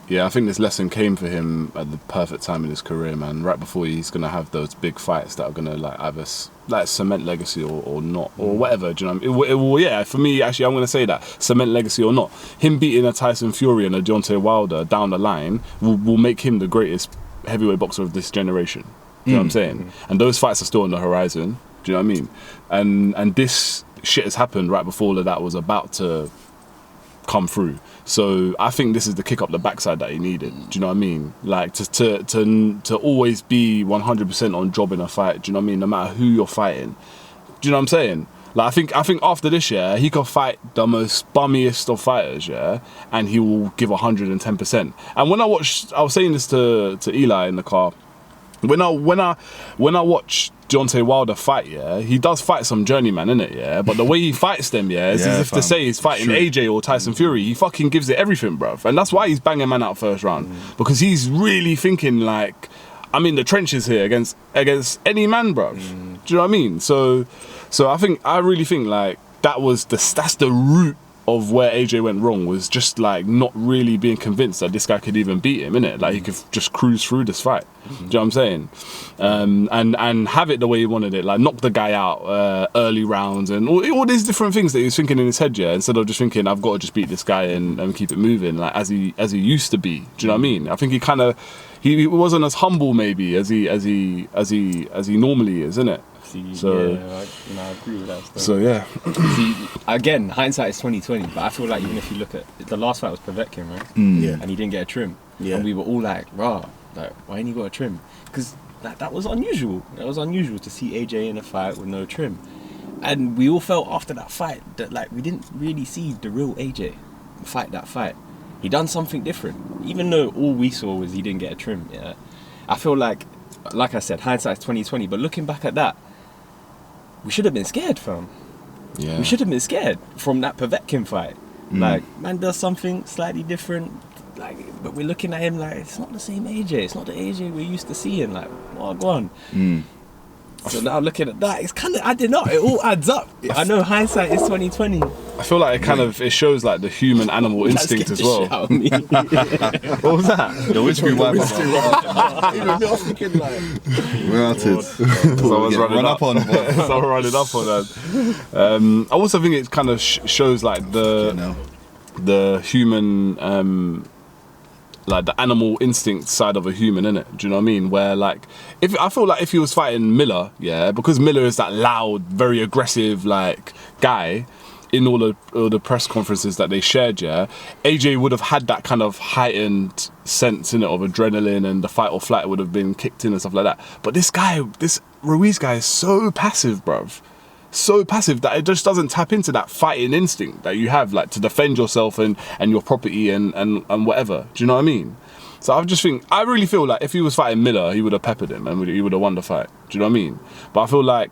S3: Yeah, I think this lesson came for him at the perfect time in his career, man. Right before he's gonna have those big fights that are gonna like either like cement legacy or not, or whatever. Do you know what I mean? It will, yeah. For me, actually, I'm gonna say that cement legacy or not. Him beating a Tyson Fury and a Deontay Wilder down the line will make him the greatest heavyweight boxer of this generation. Do you know what I'm saying? And those fights are still on the horizon. Do you know what I mean? And this shit has happened right before all of that was about to come through. So I think this is the kick up the backside that he needed. Do you know what I mean? Like to always be 100% on job in a fight. Do you know what I mean? No matter who you're fighting. Do you know what I'm saying? Like I think after this, yeah, he could fight the most bummiest of fighters, yeah, and he will give 110%. And when I was saying this to Eli in the car. When I watch Deontay Wilder fight, yeah, he does fight some journeyman, innit, yeah? But the way he fights them, yeah, is as if to say he's fighting AJ or Tyson Fury. He fucking gives it everything, bruv. And that's why he's banging man out first round. Because he's really thinking like, I'm in the trenches here against any man, bruv. Do you know what I mean? So I really think like that's the root of where AJ went wrong, was just like not really being convinced that this guy could even beat him, innit? Like he could just cruise through this fight. Do you know what I'm saying? And have it the way he wanted it, like knock the guy out early rounds and all these different things that he was thinking in his head, yeah, instead of just thinking I've got to just beat this guy and keep it moving, like as he used to be. Do you know what I mean? I think he wasn't as humble maybe as he normally is, innit? So
S2: I agree with that stuff.
S3: So yeah.
S2: See, again, hindsight is 20/20, but I feel like even if you look at the last fight was Povetkin, right?
S1: Yeah.
S2: And he didn't get a trim.
S1: Yeah.
S2: And we were all like, rah, like why didn't he got a trim? Because that was unusual. It was unusual to see AJ in a fight with no trim. And we all felt after that fight that like we didn't really see the real AJ fight that fight. He done something different. Even though all we saw was he didn't get a trim, yeah. I feel like I said, hindsight is 20/20, but looking back at that, we should have been scared, fam.
S3: Yeah.
S2: We should have been scared from that Povetkin fight. Like, man does something slightly different, like, but we're looking at him like, it's not the same AJ. It's not the AJ we're used to seeing. Like, well, go on. So now looking at that, it's kind of adding up. It all adds up. I know hindsight is 20/20.
S3: I feel like it shows like the human animal instinct as well.
S2: What was that?
S4: The whiskey wipe.
S1: Even me, I was thinking like,
S4: We're at it.
S3: Someone's
S4: Run up on.
S3: Someone running up on that. I also think it kind of shows like the human, like the animal instinct side of a human, innit? Do you know what I mean? Where like, I feel like if he was fighting Miller, yeah, because Miller is that loud, very aggressive like guy. In all the press conferences that they shared, yeah, AJ would have had that kind of heightened sense in it of adrenaline, and the fight or flight would have been kicked in and stuff like that. But this Ruiz guy is so passive, bruv. So passive that it just doesn't tap into that fighting instinct that you have, like to defend yourself and your property and whatever. Do you know what I mean? So I really feel like if he was fighting Miller, he would have peppered him and he would have won the fight. Do you know what I mean? But I feel like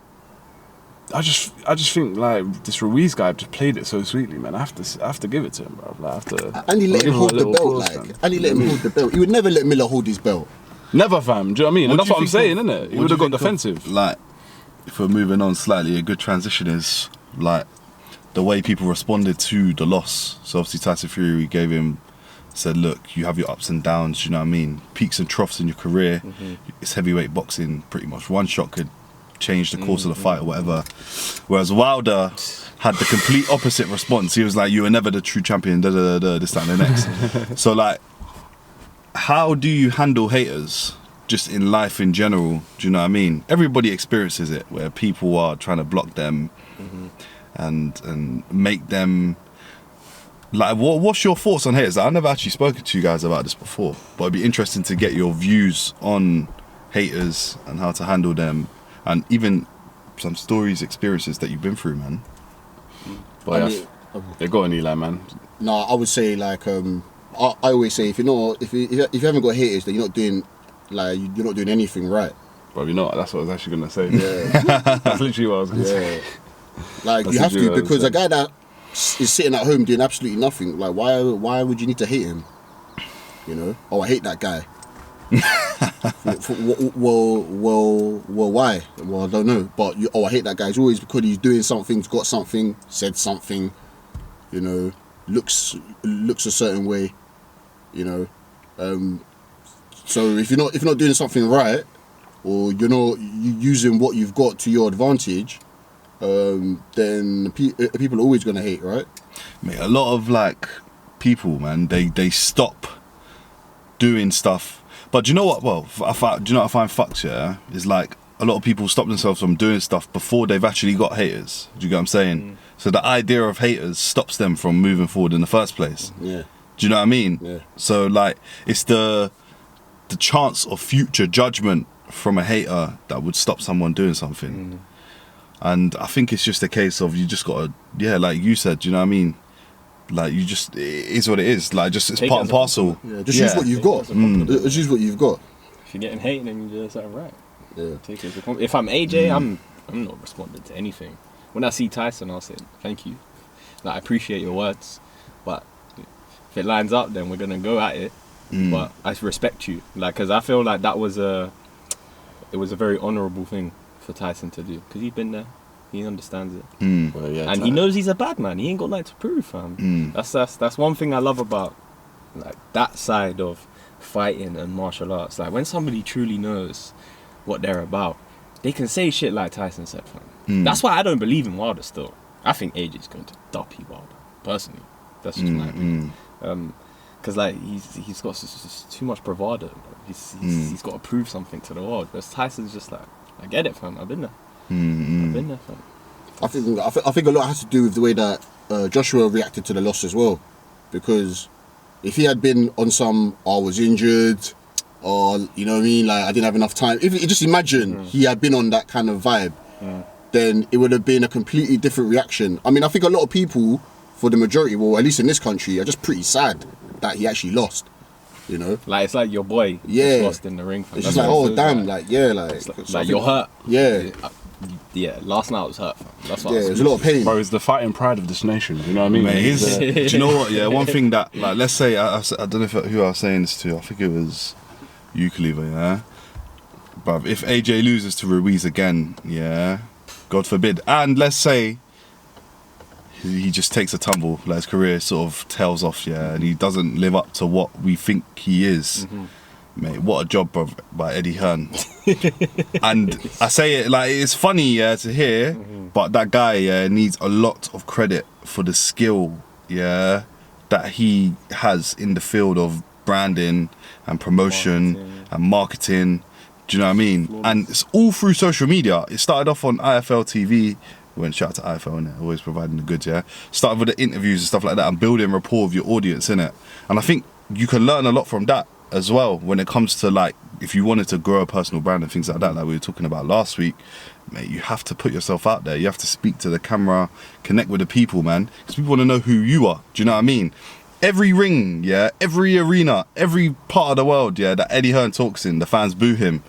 S3: I just think like this Ruiz guy just played it so sweetly, man. I have to give it to him, bro. Like, I have to.
S1: And he let him hold the belt, and he let him hold the belt. He would never let Miller hold his belt.
S3: Never, fam. Do you know what I mean? And that's what I'm saying, isn't it? He would have got defensive.
S4: Like, if we're moving on slightly, a good transition is like the way people responded to the loss. So obviously Tyson Fury said, look, you have your ups and downs. Do you know what I mean? Peaks and troughs in your career. It's heavyweight boxing. Pretty much one shot could change the course of the fight or whatever. Whereas Wilder had the complete opposite response. He was like, you were never the true champion, this, that and the next. So like, how do you handle haters just in life in general? Do you know what I mean? Everybody experiences it, where people are trying to block them and make them Like, what's your thoughts on haters? I've never actually spoken to you guys about this before, but it'd be interesting to get your views on haters and how to handle them, and even some stories, experiences that you've been through, man.
S3: But they got an Eli, man.
S1: No, I would say like I always say if you haven't got haters, then you're not doing anything right.
S3: But you know what? That's what I was actually gonna say.
S1: Yeah.
S3: That's literally what I was gonna say.
S1: Like
S3: That's
S1: you have to,
S3: literally what I was
S1: because a
S3: saying.
S1: guy that is sitting at home doing absolutely nothing, like why would you need to hate him? You know? Oh, I hate that guy. Well, why? Well, I don't know. But I hate that guy. It's always because he's doing something, he's got something, said something, you know, looks a certain way, you know. So if you're not doing something right, or you're not using what you've got to your advantage, then people are always gonna hate, right?
S4: Mate, a lot of like people, man, they stop doing stuff. But do you know what? Well, do you know what I find fucked? Yeah, is like a lot of people stop themselves from doing stuff before they've actually got haters. Do you get what I'm saying? So the idea of haters stops them from moving forward in the first place.
S1: Yeah.
S4: Do you know what I mean?
S1: Yeah.
S4: So like, it's the chance of future judgment from a hater that would stop someone doing something. And I think it's just a case of you just gotta, like you said, do you know what I mean? Like it is what it is. Like just it's
S2: Take
S4: part
S2: it
S4: and
S2: as a
S4: parcel.
S1: Yeah, just use what you've got. Just use what you've got.
S2: If you're getting hated, then you do something right.
S1: Yeah.
S2: Take it as a compliment. If I'm AJ, I'm not responding to anything. When I see Tyson, I'll say thank you. Like, I appreciate your words, but if it lines up, then we're gonna go at it. But I respect you, like, because I feel like it was a very honourable thing for Tyson to do, because he's been there, he understands it,
S3: Well, yeah,
S2: and he knows he's a bad man. He ain't got nothing to prove, fam. That's one thing I love about like that side of fighting and martial arts. Like when somebody truly knows what they're about, they can say shit like Tyson said, fam. That's why I don't believe in Wilder still. I think AJ's going to duppy Wilder, personally. That's just my opinion. Because like he's got too much bravado. He's got to prove something to the world. Whereas Tyson's just like, I get it, fam. I've been there. I've been there, fam.
S1: I think a lot has to do with the way that Joshua reacted to the loss as well, because if he had been on some, I was injured, or you know what I mean, like I didn't have enough time. If you just imagine he had been on that kind of vibe, then it would have been a completely different reaction. I mean, I think a lot of people, for the majority, well, at least in this country, are just pretty sad that he actually lost. You know,
S2: Like it's like your boy just lost in the ring, fam.
S1: it's
S2: That's
S1: just like,
S2: what it
S1: oh
S2: feels
S1: damn,
S2: like.
S1: like yeah, like,
S2: It's
S1: so I
S2: like
S1: think-
S2: you're hurt.
S1: Yeah,
S2: Last night I was hurt, fam. That's what
S1: yeah,
S2: I was
S1: there's a lot of pain.
S3: Bro, it's the fighting pride of this nation. You know what I mean?
S4: Mate,
S3: It's,
S4: do you know what? Yeah, one thing that, like, let's say, I don't know who I was saying this to. I think it was you, Kaleva, yeah? But if AJ loses to Ruiz again, yeah, God forbid, and let's say he just takes a tumble, like his career sort of tails off, yeah, and he doesn't live up to what we think he is. Mate, what a job, bro, by Eddie Hearn. And I say it like it's funny, yeah, to hear, but that guy needs a lot of credit for the skill, yeah, that he has in the field of branding and promotion and marketing. Do you know what I mean? And it's all through social media. It started off on IFL TV. Went shout out to IFL, innit? Always providing the goods, yeah. Started with the interviews and stuff like that and building rapport with your audience, innit? And I think you can learn a lot from that as well when it comes to, like, if you wanted to grow a personal brand and things like that, like we were talking about last week, mate, you have to put yourself out there. You have to speak to the camera, connect with the people, man, because people want to know who you are. Do you know what I mean? Every ring, yeah, every arena, every part of the world, yeah, that Eddie Hearn talks in, the fans boo him,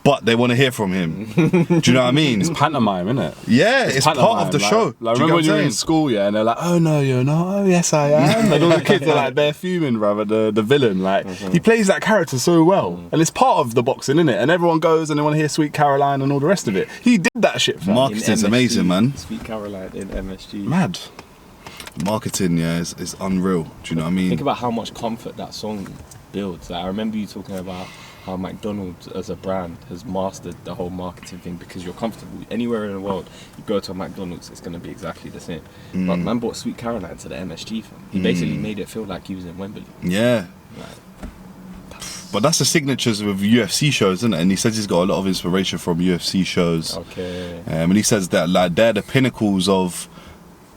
S4: but they want to hear from him. Do you know what I mean?
S3: it's pantomime, isn't it?
S4: Yeah, it's part of the show.
S3: Like,
S4: Do you
S3: remember
S4: get
S3: when
S4: what
S3: you were
S4: I'm
S3: in
S4: saying?
S3: school, yeah, and they're like, oh no, you're not. Oh yes, I am. And all the kids are like, they're fuming, brother. The villain, like, he plays that character so well, and it's part of the boxing, isn't it? And everyone goes and they want to hear Sweet Caroline and all the rest of it. He did that shit, fam.
S4: Marketing's amazing, man.
S2: Sweet Caroline in MSG.
S3: Mad.
S4: Marketing, yeah, is unreal. Do you know what I mean?
S2: Think about how much comfort that song builds. Like, I remember you talking about how McDonald's as a brand has mastered the whole marketing thing because you're comfortable. Anywhere in the world, you go to a McDonald's, it's going to be exactly the same. But man brought Sweet Caroline to the MSG film. He basically made it feel like he was in Wembley.
S4: Yeah.
S2: Like,
S4: But that's the signatures with UFC shows, isn't it? And he says he's got a lot of inspiration from UFC shows.
S2: okay.
S4: And he says that, like, they're the pinnacles of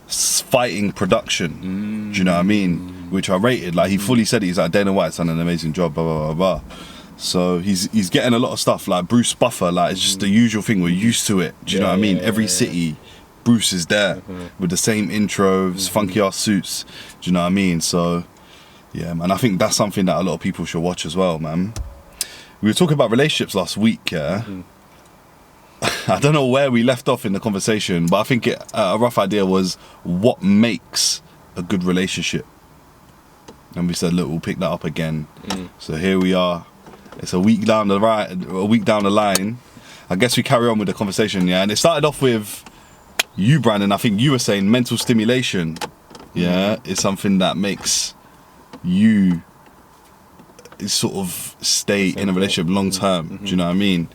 S4: fighting production. Do you know what I mean? Which I rated. Like, he fully said it. He's like, Dana White's done an amazing job, blah, blah, blah, blah. So he's getting a lot of stuff, like Bruce Buffer, like it's just the usual thing, we're used to it. Do you know what I mean? Every city, Bruce is there with the same intros, funky ass suits. Do you know what I mean? So yeah, man, I think that's something that a lot of people should watch as well, man. We were talking about relationships last week, yeah. I don't know where we left off in the conversation, but I think a rough idea was what makes a good relationship. And we said, look, we'll pick that up again. So here we are. It's a week down the line. I guess we carry on with the conversation, yeah. And it started off with you, Brandon. I think you were saying mental stimulation, yeah, is something that makes you sort of stay in a relationship long term. Do you know what I mean?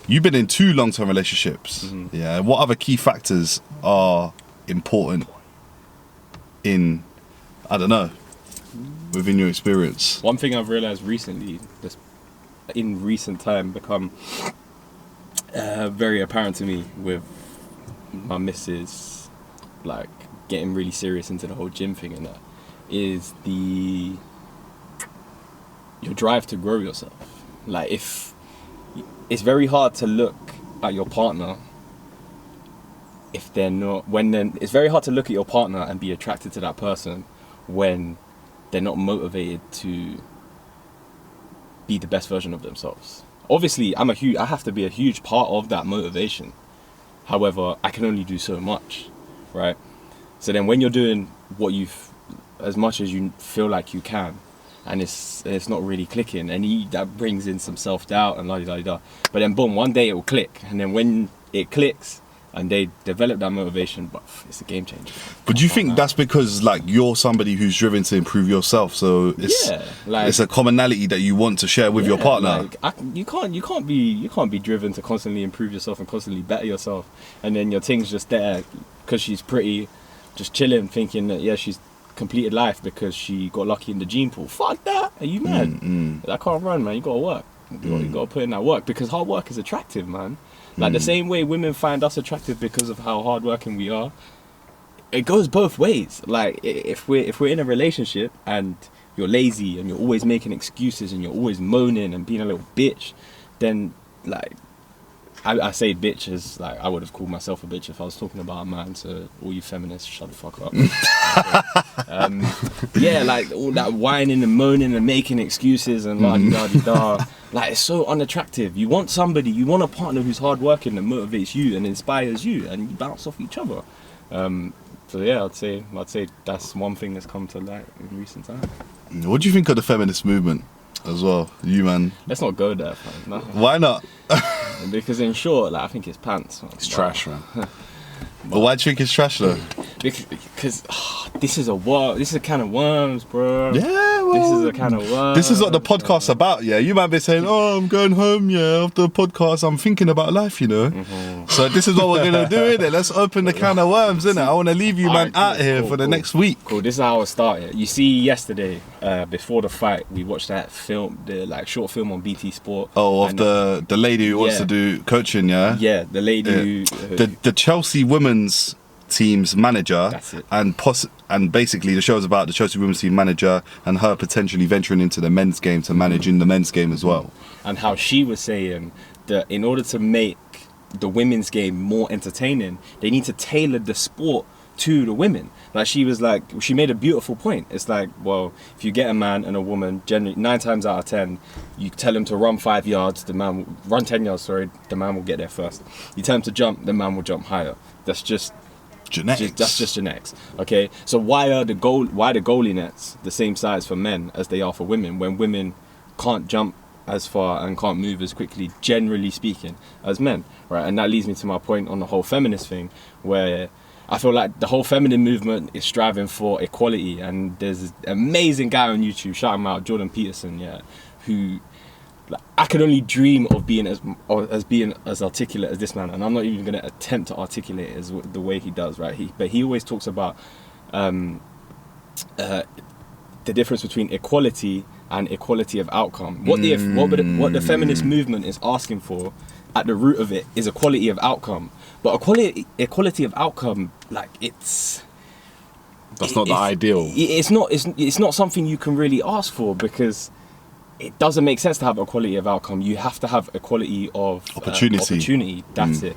S4: You've been in 2 long-term relationships, yeah. What other key factors are important in, I don't know, within your experience?
S2: One thing I've realized recently, in recent time, become very apparent to me with my missus, like getting really serious into the whole gym thing and that, is your drive to grow yourself. Like, if it's very hard to look at your partner if they're not, it's very hard to look at your partner and be attracted to that person when they're not motivated to be the best version of themselves. Obviously, I have to be a huge part of that motivation. However, I can only do so much, right? So then when you're doing as much as you feel like you can, and it's not really clicking, and that brings in some self-doubt and la-di-da-di-da. But then boom, one day it will click, and then when it clicks and they develop that motivation, but it's a game changer.
S4: But do you think that's because, like, you're somebody who's driven to improve yourself, so it's a commonality that you want to share with your partner?
S2: Like, you can't be driven to constantly improve yourself and constantly better yourself, and then your thing's just there because she's pretty, just chilling, thinking that she's completed life because she got lucky in the gene pool. Fuck that. Are you mad? That can't run, man. You gotta work. You gotta put in that work, because hard work is attractive, man. Like the same way women find us attractive because of how hardworking we are, it goes both ways. Like, if we're in a relationship and you're lazy and you're always making excuses and you're always moaning and being a little bitch, then, like, I say bitch as, like, I would have called myself a bitch if I was talking about a man, so all you feminists, shut the fuck up. Like, all that whining and moaning and making excuses and la-di-da-di-da, like, it's so unattractive. You want a partner who's hardworking and motivates you and inspires you, and you bounce off each other. So yeah, I'd say that's one thing that's come to light in recent time.
S4: What do you think of the feminist movement as well, you, man?
S2: Let's not go there, fam. No.
S4: Why not?
S2: Because in short, like, I think it's pants.
S3: It's trash, man.
S4: But why do you think it's trash, though?
S2: Because this is a can of worms, bro.
S4: Yeah, well,
S2: this is a can of worms.
S4: This is what the podcast's about, yeah. You might be saying, oh, I'm going home, yeah, after the podcast, I'm thinking about life, you know. So this is what we're going to do, innit? Let's open the can of worms, innit? I want to leave you, man, out here for the next week.
S2: Cool, this is how it started. You see, yesterday, before the fight, we watched that film, the, like, short film on BT Sport.
S4: Oh, of the lady who wants to do coaching, yeah?
S2: Yeah, the lady who...
S4: The Chelsea women's team's manager.
S2: That's it.
S4: And basically the show's about the Chelsea women's team manager and her potentially venturing into the men's game to manage in the men's game as well. And
S2: how she was saying that in order to make the women's game more entertaining, they need to tailor the sport to the women. Like, she was like, she made a beautiful point. It's like, well, if you get a man and a woman, generally 9 times out of 10, you tell him to run 5 yards, the man will run 10 yards, sorry, the man will get there first. You tell him to jump, the man will jump higher. That's just
S4: genetics.
S2: That's just genetics. Okay, so why the goalie nets the same size for men as they are for women, when women can't jump as far and can't move as quickly, generally speaking, as men, right? And that leads me to my point on the whole feminist thing, where I feel like the whole feminine movement is striving for equality, and there's an amazing guy on YouTube, shout him out, Jordan Peterson, yeah, who, like, I could only dream of being as articulate as this man, and I'm not even going to attempt to articulate it as the way he does, right? But he always talks about the difference between equality and equality of outcome. What the feminist movement is asking for at the root of it is equality of outcome. But equality of outcome, like, it's
S3: That's not the ideal.
S2: It's not something you can really ask for, because it doesn't make sense to have equality of outcome. You have to have equality of opportunity. That's it.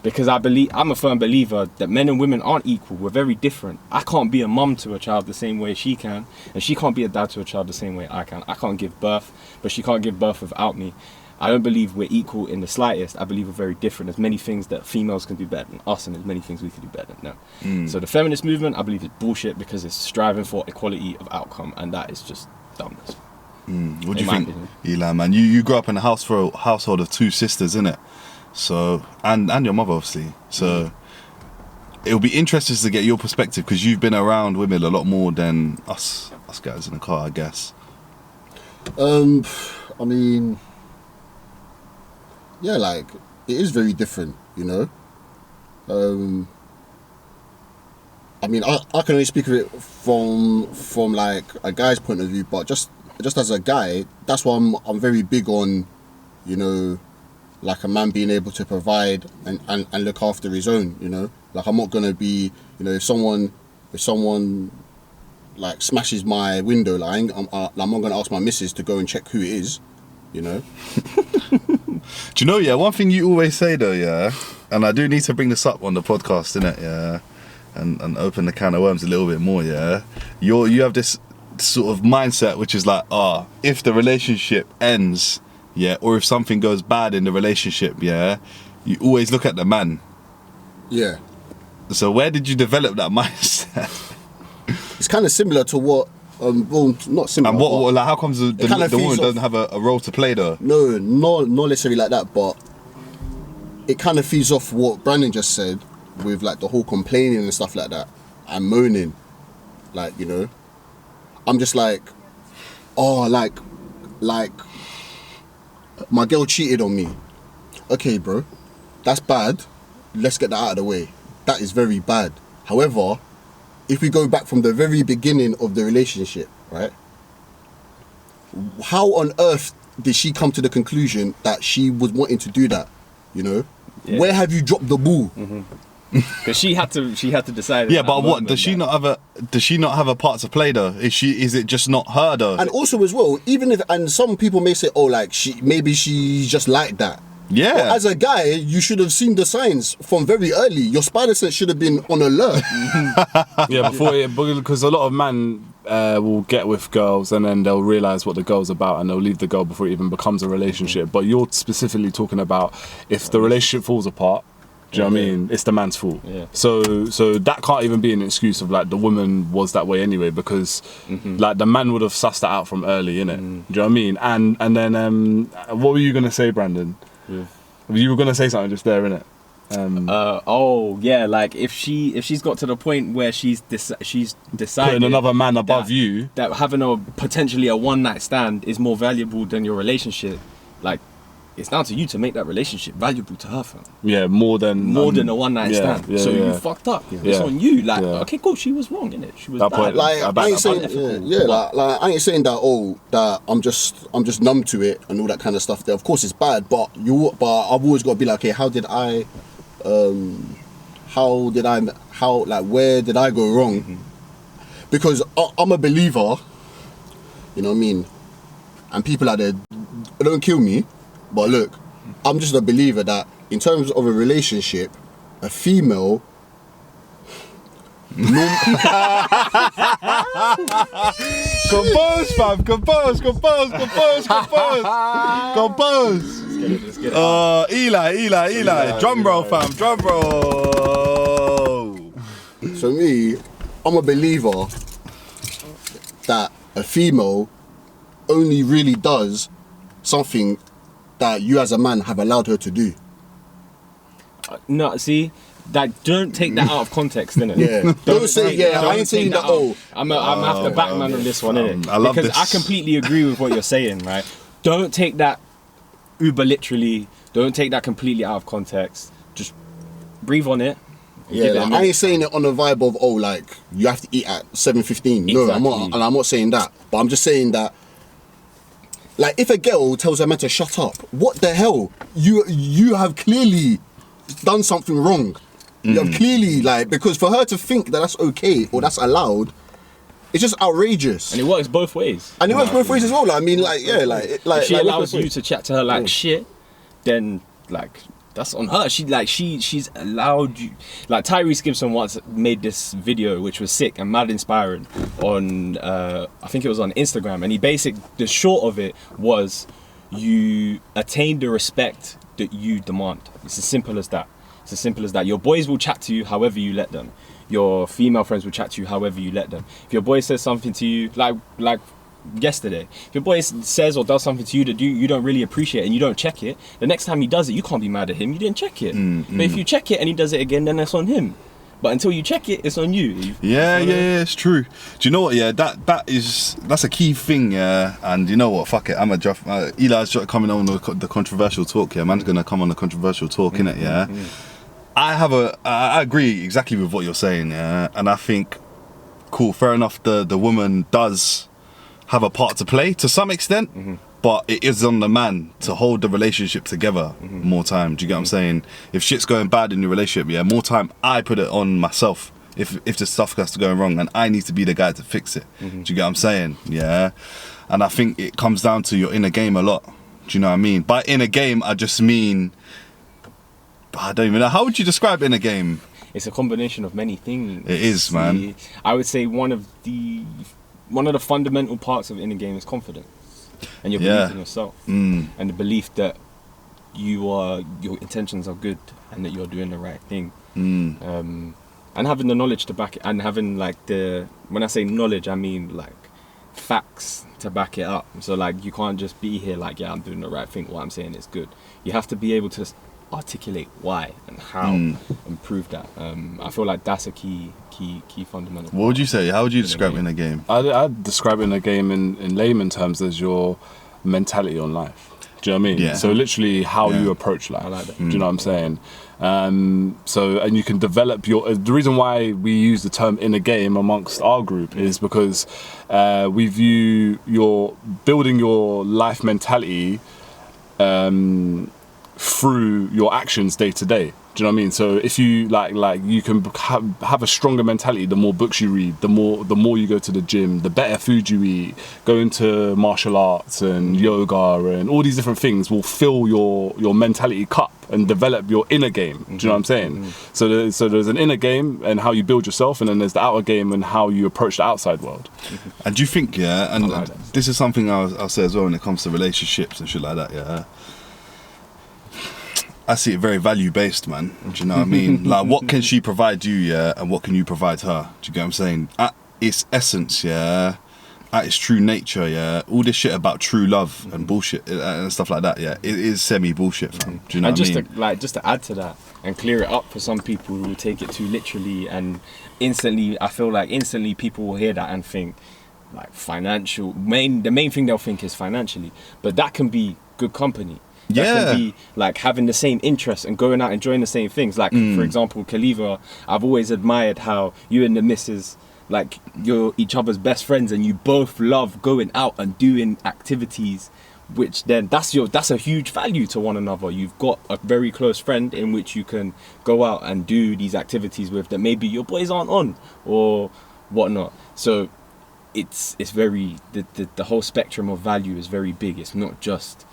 S2: Because I'm a firm believer that men and women aren't equal. We're very different. I can't be a mum to a child the same way she can, and she can't be a dad to a child the same way I can. I can't give birth, but she can't give birth without me. I don't believe we're equal in the slightest. I believe we're very different. There's many things that females can do better than us, and there's many things we can do better than them. So the feminist movement, I believe, is bullshit, because it's striving for equality of outcome, and that is just dumbness.
S4: What do you think, Eli, man? You grew up in a household of 2 sisters, innit? So, and your mother, obviously. So, it'll be interesting to get your perspective, because you've been around women a lot more than us guys in the car, I guess.
S1: I mean, yeah, like, it is very different, you know. I mean, I can only speak of it from like a guy's point of view, but just as a guy, that's why I'm very big on, you know, like a man being able to provide and look after his own, you know. Like, I'm not gonna be, you know, if someone like smashes my window, like, I'm not gonna ask my missus to go and check who it is, you know.
S4: Do you know, yeah, one thing you always say though, yeah, and I do need to bring this up on the podcast, innit, yeah, and open the can of worms a little bit more, yeah. You have this sort of mindset which is like, if the relationship ends, yeah, or if something goes bad in the relationship, yeah, you always look at the man.
S1: Yeah.
S4: So where did you develop that mindset?
S1: It's kind of similar to what, well, not similar.
S4: And what like, how comes the woman doesn't have a role to play though?
S1: No, not necessarily like that, but it kind of feeds off what Brandon just said, with like the whole complaining and stuff like that, and moaning. Like, you know, I'm just like, like my girl cheated on me. Okay, bro, that's bad. Let's get that out of the way. That is very bad. However, if we go back from the very beginning of the relationship, right? How on earth did she come to the conclusion that she was wanting to do that? You know, where have you dropped the ball?
S2: Because she had to decide.
S4: Yeah, but what does she not have a part to play though? Is it just not her though?
S1: And also as well, even if, and some people may say, oh, like she's just like that.
S4: Yeah.
S1: But as a guy, you should have seen the signs from very early. Your spider sense should have been on alert.
S3: Yeah, because a lot of men will get with girls and then they'll realise what the girl's about and they'll leave the girl before it even becomes a relationship. But you're specifically talking about if the relationship falls apart. Do you know what I mean? It's the man's fault.
S2: Yeah.
S3: So that can't even be an excuse of like the woman was that way anyway, because like the man would have sussed that out from early, innit? Do you know what I mean? And then what were you gonna say, Brandon? Yeah. You were gonna say something just there, innit?
S2: Like if she's got to the point where she's decided
S3: putting another man above you,
S2: that having potentially a one night stand is more valuable than your relationship, like, it's down to you to make that relationship valuable to her, fam.
S3: Yeah, more than
S2: a one night stand.
S3: Yeah,
S2: so you fucked up. It's on you. Like, okay, cool. She was wrong, innit? She was
S3: that
S2: bad.
S3: point,
S1: like, I ain't saying, like I ain't saying that. That I'm just numb to it and all that kind of stuff. There, of course, it's bad. But I've always got to be like, okay, where did I go wrong? Because I'm a believer. You know what I mean? And people out there, don't kill me. But look, I'm just a believer that in terms of a relationship, a female...
S4: Compose, fam! Compose!
S2: Let's get it.
S4: Eli. Drum roll, fam. Drum roll.
S1: So me, I'm a believer that a female only really does something that you as a man have allowed her to do.
S2: No, see, that don't take that out of context, innit?
S1: Yeah. Don't say, I ain't saying that.
S2: I'm have to back man on this one, innit?
S4: I love
S2: because
S4: this.
S2: I completely agree with what you're saying, right? Don't take that uber literally. Don't take that completely out of context. Just breathe on it.
S1: Yeah, like, I ain't saying it on the vibe of like you have to eat at 7:15. No,
S2: Exactly.
S1: I'm not saying that. But I'm just saying that. Like, if a girl tells her man to shut up, what the hell? You have clearly done something wrong. Clearly, like, because for her to think that that's okay or that's allowed, it's just outrageous.
S2: And it works both ways.
S1: And it works both ways as well. Like, I mean, like, yeah, like
S2: if she allows you
S1: both
S2: to chat to her like shit, then like that's on her. She's allowed you. Like Tyrese Gibson once made this video which was sick and mad inspiring on I think it was on Instagram, and the short of it was you attain the respect that you demand. It's as simple as that. It's as simple as that. Your boys will chat to you however you let them. Your female friends will chat to you however you let them. If your boy says something to you, like yesterday, if your boy says or does something to you that you don't really appreciate and you don't check it, the next time he does it, you can't be mad at him. You didn't check it. But if you check it and he does it again, then that's on him. But until you check it, it's on you.
S4: Yeah, it's true. Do you know what? Yeah, that's a key thing. Yeah, and you know what? Fuck it. Eli's coming on the controversial talk. Yeah, man's gonna come on the controversial talk, innit? Yeah. I agree exactly with what you're saying, yeah, and I think, cool, fair enough. The woman does have a part to play to some extent, but it is on the man to hold the relationship together more time. Do you get what I'm saying? If shit's going bad in your relationship, yeah, more time I put it on myself. If the stuff has to go wrong, and I need to be the guy to fix it. Do you get what I'm saying? Yeah, and I think it comes down to your inner game a lot. Do you know what I mean? By inner game, I just mean, I don't even know. How would you describe inner game?
S2: It's a combination of many things.
S4: It is, man.
S2: I would say one of the fundamental parts of inner game is confidence, and your belief in yourself, and the belief that your intentions are good and that you're doing the right thing, and having the knowledge to back it, and having when I say knowledge, I mean like facts to back it up. So like you can't just be here like, yeah, I'm doing the right thing, what I'm saying is good. You have to be able to articulate why and how and prove that. I feel like that's a key fundamental.
S4: What would you say? How would you describe it in a game?
S3: I'd describe it in a game in layman terms as your mentality on life. Do you know what I mean?
S4: Yeah.
S3: So literally how you approach life.
S2: I like that.
S3: Do you know what I'm saying? And you can develop the reason why we use the term inner game amongst our group is because we view your building your life mentality through your actions day to day. Do you know what I mean? So if you like you can have a stronger mentality the more books you read, the more you go to the gym, the better food you eat, go into martial arts and yoga and all these different things will fill your mentality cup and develop your inner game. Do you know what I'm saying? So there's an inner game and how you build yourself, and then there's the outer game and how you approach the outside world.
S4: And do you think, yeah, and this is something I'll say as well when it comes to relationships and shit like that, yeah, I see it very value based, man. Do you know what I mean? Like, what can she provide you, yeah, and what can you provide her? Do you get what I'm saying? At its essence, yeah, at its true nature, yeah, all this shit about true love and bullshit and stuff like that, yeah, it is semi bullshit, fam. Do you know what I mean?
S2: Just to add to that and clear it up for some people who take it too literally, and instantly, I feel like instantly people will hear that and think like the main thing they'll think is financially, but that can be good company. That can be like having the same interests and going out enjoying the same things. Like for example, Kaleva, I've always admired how you and the missus, like, you're each other's best friends and you both love going out and doing activities, which then that's a huge value to one another. You've got a very close friend in which you can go out and do these activities with that maybe your boys aren't on or whatnot. So it's very the whole spectrum of value is very big. It's not just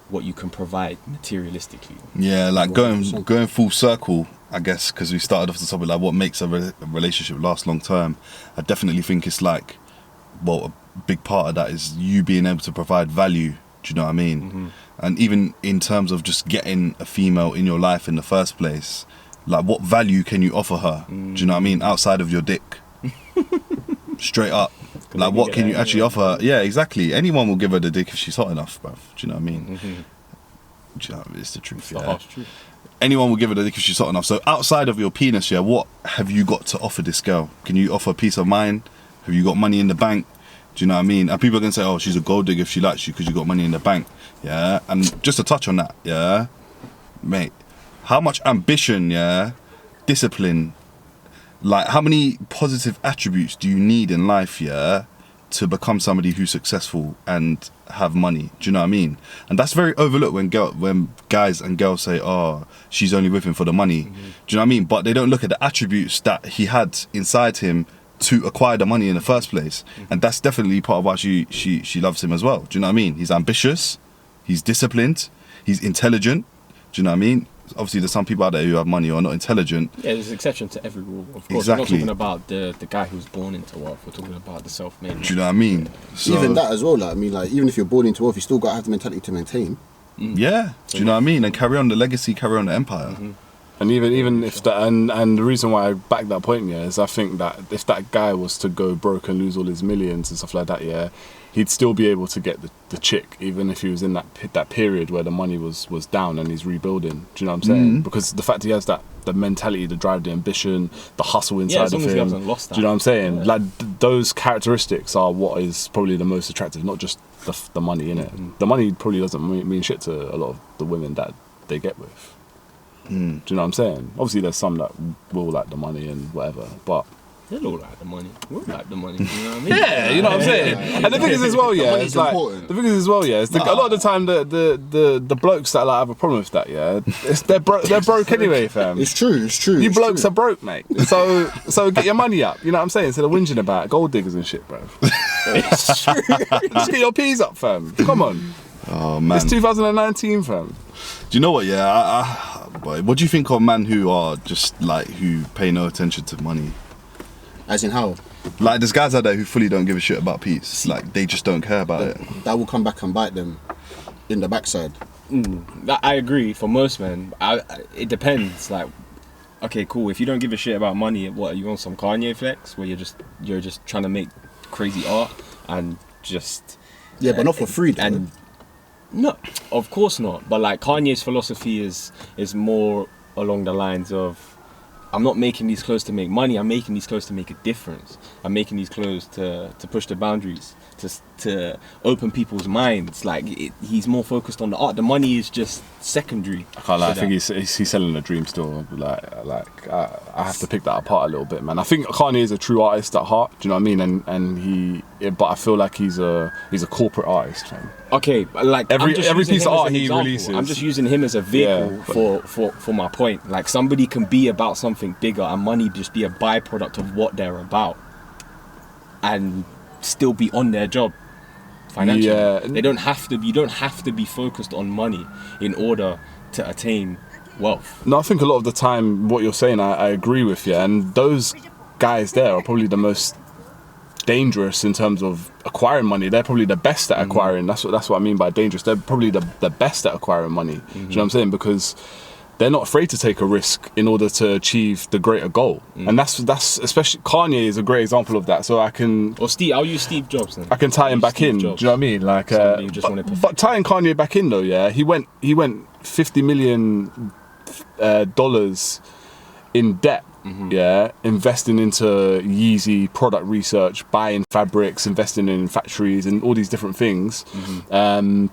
S2: what you can provide materialistically. Yeah,
S4: like going full circle, I guess, because we started off the topic like what makes a relationship last long term. I definitely think it's like, well, a big part of that is you being able to provide value. Do you know what I mean? And even in terms of just getting a female in your life in the first place, like what value can you offer her? Do you know what I mean? Outside of your dick. Straight up. Like, what can you actually offer her? Yeah, exactly. Anyone will give her the dick if she's hot enough, bruv. Do you know what I mean? Do you know, it's the truth,
S2: it's the harsh truth.
S4: Anyone will give her the dick if she's hot enough. So outside of your penis, yeah, what have you got to offer this girl? Can you offer peace of mind? Have you got money in the bank? Do you know what I mean? And people are going to say, oh, she's a gold digger if she likes you because you got money in the bank. Yeah, and just to touch on that, yeah, mate, how much ambition, yeah, discipline, like how many positive attributes do you need in life, yeah, to become somebody who's successful and have money. Do you know what I mean? And that's very overlooked when guys and girls say, "Oh, she's only with him for the money." Do you know what I mean? But they don't look at the attributes that he had inside him to acquire the money in the first place. And that's definitely part of why she loves him as well. Do you know what I mean? He's ambitious, he's disciplined, he's intelligent. Do you know what I mean? Obviously, there's some people out there who have money or are not intelligent.
S2: Yeah, there's an exception to every rule. Of course,
S4: Exactly.
S2: we're not talking about the guy who's born into wealth. We're talking about the self-made.
S4: Do you know what I mean? So,
S1: Even that as well. Like, I mean, like, even if you're born into wealth, you still got to have the mentality to maintain.
S4: yeah. Do you know what I mean? And carry on the legacy, carry on the empire.
S3: And even if that, and the reason why I back that point, yeah, is I think that if that guy was to go broke and lose all his millions and stuff like that, yeah, he'd still be able to get the chick, even if he was in that period where the money was down and he's rebuilding. Do you know what I'm saying? Because the fact he has the mentality, the drive, the ambition, the hustle inside
S2: as long
S3: of
S2: as he
S3: him.
S2: hasn't lost that.
S3: Do you know what I'm saying?
S2: Yeah.
S3: Like those characteristics are what is probably the most attractive, not just the money in it. The money probably doesn't mean shit to a lot of the women that they get with. Do you know what I'm saying? Obviously, there's some that will like the money and whatever, but
S2: They'll all like the money. We'll like the money. You know what I mean?
S3: yeah, you know what I'm saying. And the thing is as well, yeah,
S1: money's
S3: it's like
S1: important.
S3: the thing is as well, yeah, it's a lot of the time the blokes that like have a problem with that, yeah, they're broke anyway, fam.
S1: It's true. It's true.
S3: You
S1: it's
S3: blokes
S1: true.
S3: are broke, mate. So get your money up. You know what I'm saying? Instead of whinging about gold diggers and shit, bro.
S2: It's true.
S3: Just get your P's up, fam. Come on.
S4: Oh man.
S3: It's 2019, fam.
S4: Do you know what? Yeah, boy, what do you think of men who are just like who pay no attention to money?
S1: As in how?
S4: Like there's guys out there who fully don't give a shit about peace. Like they just don't care about it.
S1: That will come back and bite them in the backside.
S2: I agree. For most men, it depends. Like, okay, cool. If you don't give a shit about money, what are you on some Kanye flex where you're just trying to make crazy art and just
S1: Yeah, but not for free, though.
S2: and no, of course not. But like Kanye's philosophy is more along the lines of, I'm not making these clothes to make money. I'm making these clothes to make a difference. I'm making these clothes to push the boundaries, to open people's minds. Like he's more focused on the art. The money is just secondary.
S3: I can't lie. I
S2: to
S3: think
S2: that.
S3: he's selling a dream still. I have to pick that apart a little bit, man. I think Kanye is a true artist at heart. Do you know what I mean? But I feel like he's a corporate artist, man.
S2: Okay, like
S3: Every
S2: I'm just
S3: every
S2: using
S3: piece
S2: him
S3: of
S2: as
S3: art
S2: an
S3: he
S2: example.
S3: releases.
S2: I'm just using him as a vehicle
S3: Yeah,
S2: for my point. Like somebody can be about something bigger and money just be a byproduct of what they're about, and still be on their job financially.
S3: Yeah.
S2: You don't have to be focused on money in order to attain wealth.
S3: No, I think a lot of the time what you're saying, I agree with you. And those guys there are probably the most dangerous in terms of acquiring money. They're probably the best at acquiring. That's what I mean by dangerous. They're probably the best at acquiring money. Do you know what I'm saying? Because they're not afraid to take a risk in order to achieve the greater goal. And that's especially Kanye is a great example of that. So I can
S2: Or I'll use Steve Jobs then.
S3: I can tie him back
S2: Steve
S3: in.
S2: Jobs.
S3: Do you know what I mean? Like,
S2: Somebody who just wanted
S3: but tying Kanye back in though, yeah, he went $50 million in debt. Yeah, investing into Yeezy product research, buying fabrics, investing in factories and all these different things, to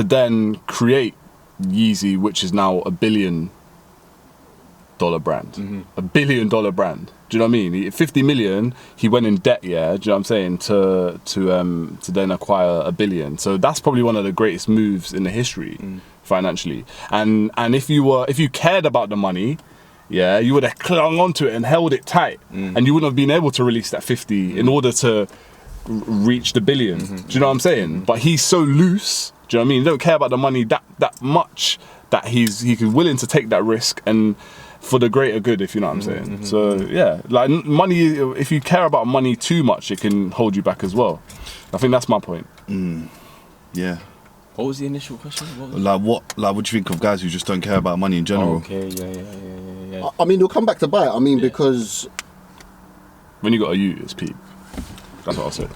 S3: then create Yeezy, which is now $1 billion brand. $1 billion brand. Do you know what I mean? 50 million, he went in debt, yeah, do you know what I'm saying, to then acquire $1 billion. So that's probably one of the greatest moves in the history financially. And if you cared about the money, yeah, you would have clung onto it and held it tight, and you wouldn't have been able to release that 50 in order to reach the billion. Do you know what I'm saying? But he's so loose. Do you know what I mean? He don't care about the money that much that he's willing to take that risk and for the greater good, if you know what I'm saying. So yeah, like money. If you care about money too much, it can hold you back as well. I think that's my point.
S4: Yeah.
S2: What was the initial question? What okay, yeah.
S1: I mean, they'll come back to bite. I mean, because
S3: When you got a U, it's peak. That's what I'll say.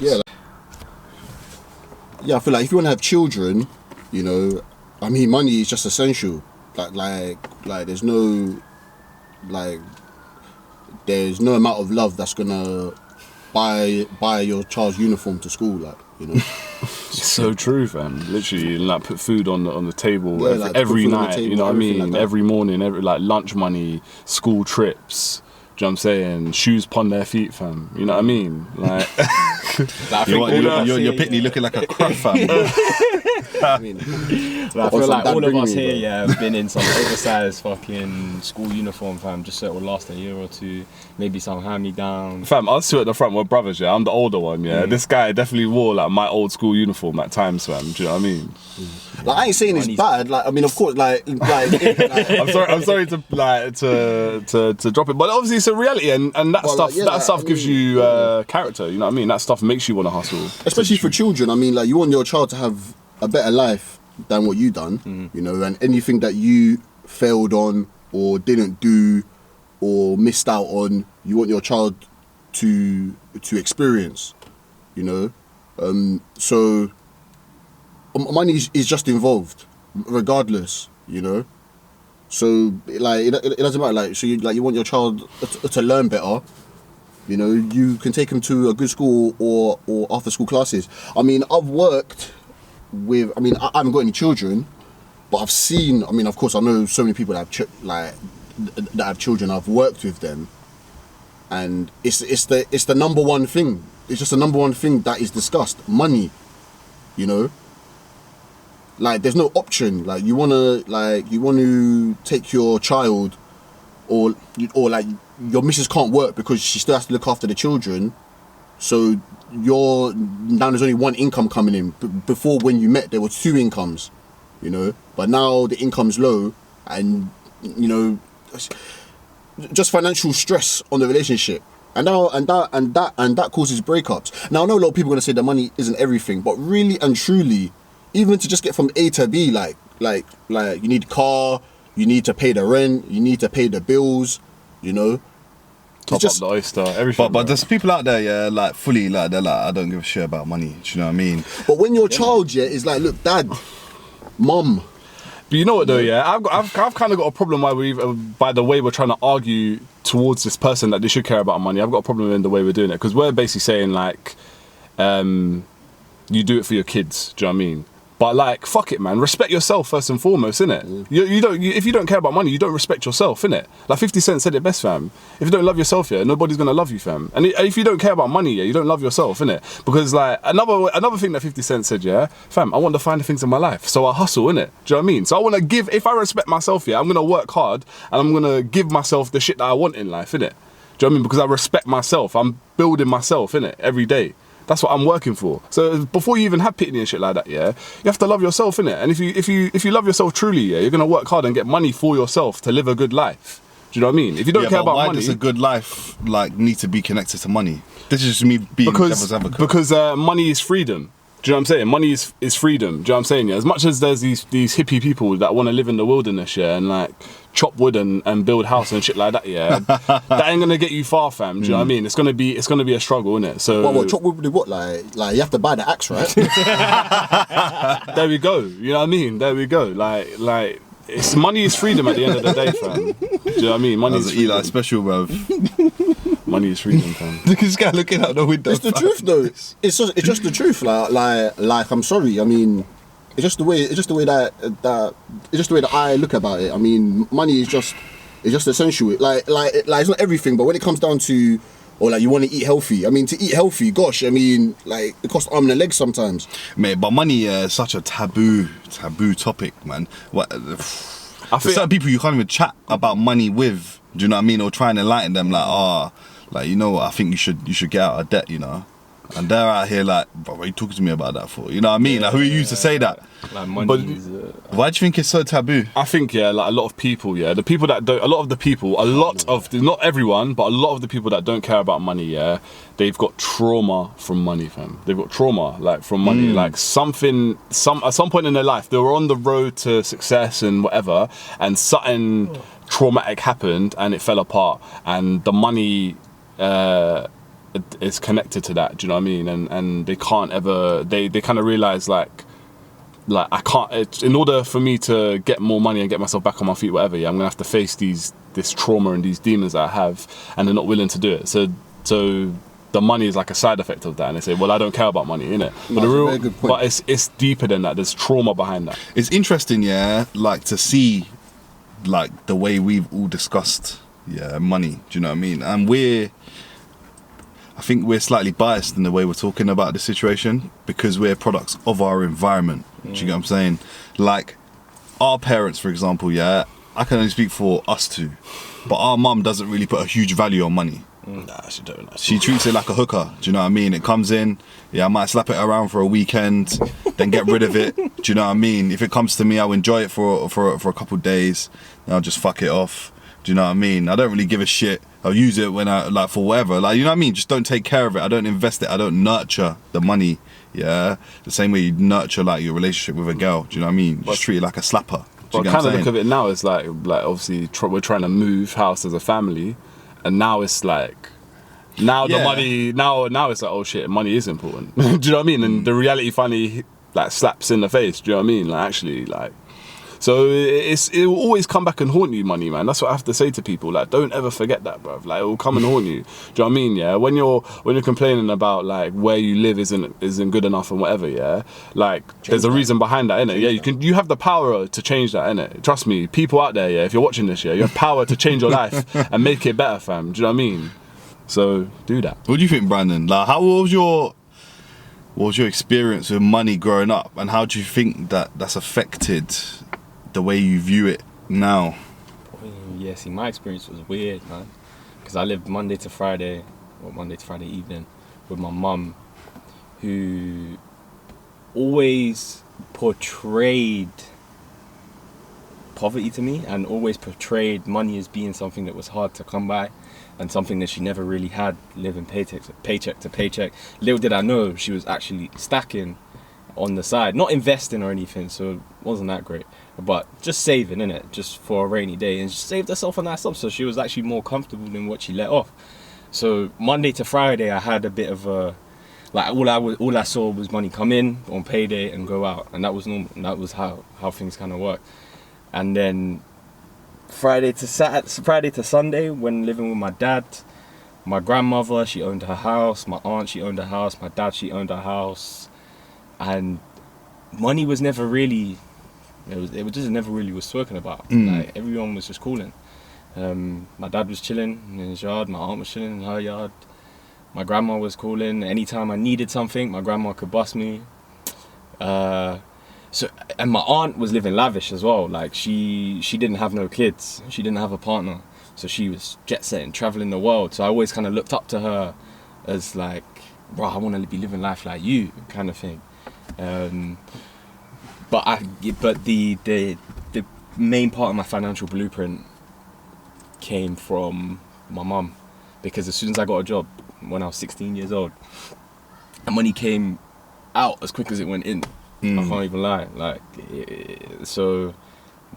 S1: yeah, I feel like if you want to have children, you know, I mean, money is just essential. Like there's no amount of love that's gonna buy your child's uniform to school, like, you know.
S3: It's so true, fam. Literally, like put food on the table
S1: Yeah, like,
S3: every
S1: put food on the
S3: night.
S1: table,
S3: You know what I
S1: everything
S3: mean?
S1: like that.
S3: Every morning, like lunch money, school trips. Do Do you know what I'm saying? Shoes upon their feet, fam. You know what I mean? Like,
S4: You're Pitney looking like a crap, fam.
S2: I feel like all of us here, have been in some oversized fucking school uniform, fam, just so it will last a year or two. Maybe some hand-me-down.
S3: Fam, us two at the front, we're brothers, yeah. I'm the older one, yeah. This guy definitely wore like my old school uniform at times, fam. Do you know what I mean?
S1: Like, I ain't saying it's bad. Like, I mean, of course, like
S3: I'm sorry to drop it, but obviously it's a reality, and that stuff gives you character. You know what I mean? That stuff makes you want to hustle,
S1: especially for children. I mean, like, you want your child to have a better life than what you done, you know, and anything that you failed on or didn't do or missed out on, you want your child to experience, you know. So money is just involved, regardless, you know. So like it doesn't matter. Like, so you want your child to learn better. You know, you can take them to a good school or after school classes. I mean, I've worked with. I mean, I haven't got any children, but I've seen. I mean, of course, I know so many people that have that have children. I've worked with them, and it's the number one thing. It's just the number one thing that is discussed. Money, you know. Like, there's no option. Like, you wanna take your child, or like your missus can't work because she still has to look after the children. So now there's only one income coming in. Before, when you met, there were two incomes, you know. But now the income's low, and you know, just financial stress on the relationship, and that causes breakups. Now I know a lot of people are gonna say that money isn't everything, but really and truly, even to just get from A to B, like you need a car, you need to pay the rent, you need to pay the bills, you know.
S3: Top up the oyster, everything.
S4: But there's people out there, yeah, like fully, like they're like, I don't give a shit about money. Do you know what I mean?
S1: But when your child, yeah, is like, look, dad, mum.
S3: But you know what though, yeah, I've kind of got a problem by the way we're trying to argue towards this person that they should care about money. I've got a problem in the way we're doing it, because we're basically saying like, you do it for your kids. Do you know what I mean? But like, fuck it, man. Respect yourself first and foremost, innit? If you don't care about money, you don't respect yourself, innit? Like 50 Cent said it best, fam. If you don't love yourself, yeah, nobody's gonna love you, fam. And if you don't care about money, yeah, you don't love yourself, innit? Because like another thing that 50 Cent said, yeah, fam, I want to find the things in my life, so I hustle, innit? Do you know what I mean? So I want to give. If I respect myself, yeah, I'm gonna work hard and I'm gonna give myself the shit that I want in life, innit? Do you know what I mean? Because I respect myself. I'm building myself, innit? Every day. That's what I'm working for. So before you even have pity and shit like that, yeah, you have to love yourself, innit? And if you love yourself truly, yeah, you're gonna work hard and get money for yourself to live a good life. Do you know what I mean? If you don't care about money, why does
S4: a good life like need to be connected to money? This is just me being devil's advocate.
S3: Because money is freedom. Do you know what I'm saying? Money is freedom. Do you know what I'm saying? Yeah? As much as there's these hippie people that want to live in the wilderness, yeah, and like chop wood and build house and shit like that, yeah, that ain't gonna get you far, fam. Do you know what I mean? It's gonna be a struggle, innit? So
S1: what chop wood with what? Like you have to buy the axe, right?
S3: There we go. You know what I mean? There we go. Like it's money is freedom at the end of the day, fam. Do you know what I mean? Money is freedom. Eli
S4: special, bro.
S3: Money is freedom, fam.
S4: Look at this guy looking out the window.
S1: It's the truth, though. It's just the truth. Like I'm sorry. I mean, it's just the way that I look about it. I mean, money is just essential. Like it's not everything, but when it comes down to, or like you want to eat healthy. I mean, to eat healthy, gosh, I mean, like it costs arm and a leg sometimes.
S4: Mate, but money is such a taboo topic, man. There's certain people you can't even chat about money with. Do you know what I mean? Or try and enlighten them, like, you know what? I think you should get out of debt, you know. And they're out here like, bro, what are you talking to me about that for? You know what I mean? Like, who are you to say that?
S2: Like, money is...
S4: Why do you think it's so taboo?
S3: I think, yeah, like a lot of people, yeah, the people that don't, not everyone, but a lot of the people that don't care about money, yeah, they've got trauma from money, fam. They've got trauma, like, from money. Like, at some point in their life, they were on the road to success and whatever, and something traumatic happened and it fell apart, and the money is connected to that. Do you know what I mean? And they can't ever, they kind of realize like I can't, in order for me to get more money and get myself back on my feet, whatever, yeah, I'm gonna have to face this trauma and these demons that I have, and they're not willing to do it. So the money is like a side effect of that, and they say, well, I don't care about money, innit? But it's deeper than that. There's trauma behind that.
S4: It's interesting, yeah, like to see like the way we've all discussed yeah, money. Do you know what I mean? And I think we're slightly biased in the way we're talking about the situation because we're products of our environment. Do you get what I'm saying? Like our parents, for example, yeah, I can only speak for us two, but our mum doesn't really put a huge value on money.
S3: Nah, she don't.
S4: She treats it like a hooker. Do you know what I mean? It comes in, yeah, I might slap it around for a weekend, then get rid of it. Do you know what I mean? If it comes to me, I'll enjoy it for a couple of days, then I'll just fuck it off. Do you know what I mean? I don't really give a shit. I'll use it when I like for whatever. Like, you know what I mean? Just don't take care of it. I don't invest it. I don't nurture the money. Yeah, the same way you nurture like your relationship with a girl. Do you know what I mean? Just treat it like a slapper.
S3: But kind of look at it now is like obviously we're trying to move house as a family, and now it's like now the money now it's like, oh shit, money is important. Do you know what I mean? And the reality finally like slaps in the face. Do you know what I mean? Like actually like. So it will always come back and haunt you, money, man. That's what I have to say to people. Like, don't ever forget that, bruv. Like, it will come and haunt you. Do you know what I mean? Yeah. When you're complaining about like where you live isn't good enough and whatever, yeah. Like, there's a reason behind that, innit? Yeah. You have the power to change that, innit? Trust me, people out there, yeah. If you're watching this, yeah, you have power to change your life and make it better, fam. Do you know what I mean? So do that.
S4: What do you think, Brandon? Like, what was your experience with money growing up, and how do you think that's affected the way you view it now?
S2: Yeah, see, my experience was weird, man, because I lived Monday to Friday evening with my mum, who always portrayed poverty to me and always portrayed money as being something that was hard to come by and something that she never really had, living paycheck to paycheck. Little did I know she was actually stacking on the side, not investing or anything, so it wasn't that great, but just saving, innit, just for a rainy day, and she saved herself a nice sum, so she was actually more comfortable than what she let off. So Monday to Friday I had a bit of a, like, all I saw was money come in on payday and go out, and that was normal, and that was how things kind of worked. And then Friday to Sunday, when living with my dad, my grandmother, she owned her house, my aunt, she owned her house, my dad, she owned her house, and money was never really, it just never really was spoken about. Like, everyone was just cooling. My dad was chilling in his yard, my aunt was chilling in her yard, my grandma was cooling. Anytime I needed something, my grandma could bust me. And my aunt was living lavish as well. Like, she didn't have no kids, she didn't have a partner, so she was jet setting, traveling the world. So I always kind of looked up to her as like, bro, I want to be living life like you, kind of thing. But the main part of my financial blueprint came from my mum, because as soon as I got a job when I was 16 years old, and money came out as quick as it went in. I can't even lie. Like, so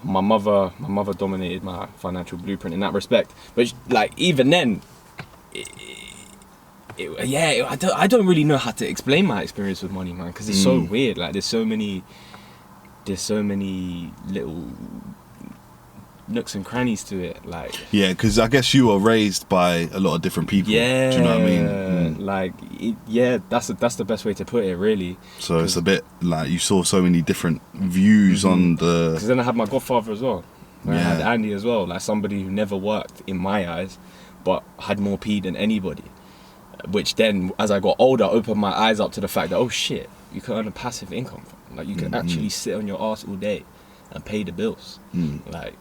S2: my mother dominated my financial blueprint in that respect. But like, even then, I don't really know how to explain my experience with money, man, because it's so weird. Like, there's so many little nooks and crannies to it. Like,
S4: yeah, because I guess you were raised by a lot of different people.
S2: Yeah,
S4: do you know what I mean?
S2: Like, that's the best way to put it, really.
S4: So it's a bit like you saw so many different views on the.
S2: Because then I had my godfather as well. I had Andy as well, like somebody who never worked in my eyes, but had more P than anybody. Which then, as I got older, opened my eyes up to the fact that, oh shit, you can earn a passive income. Like, you can actually sit on your ass all day and pay the bills. Like,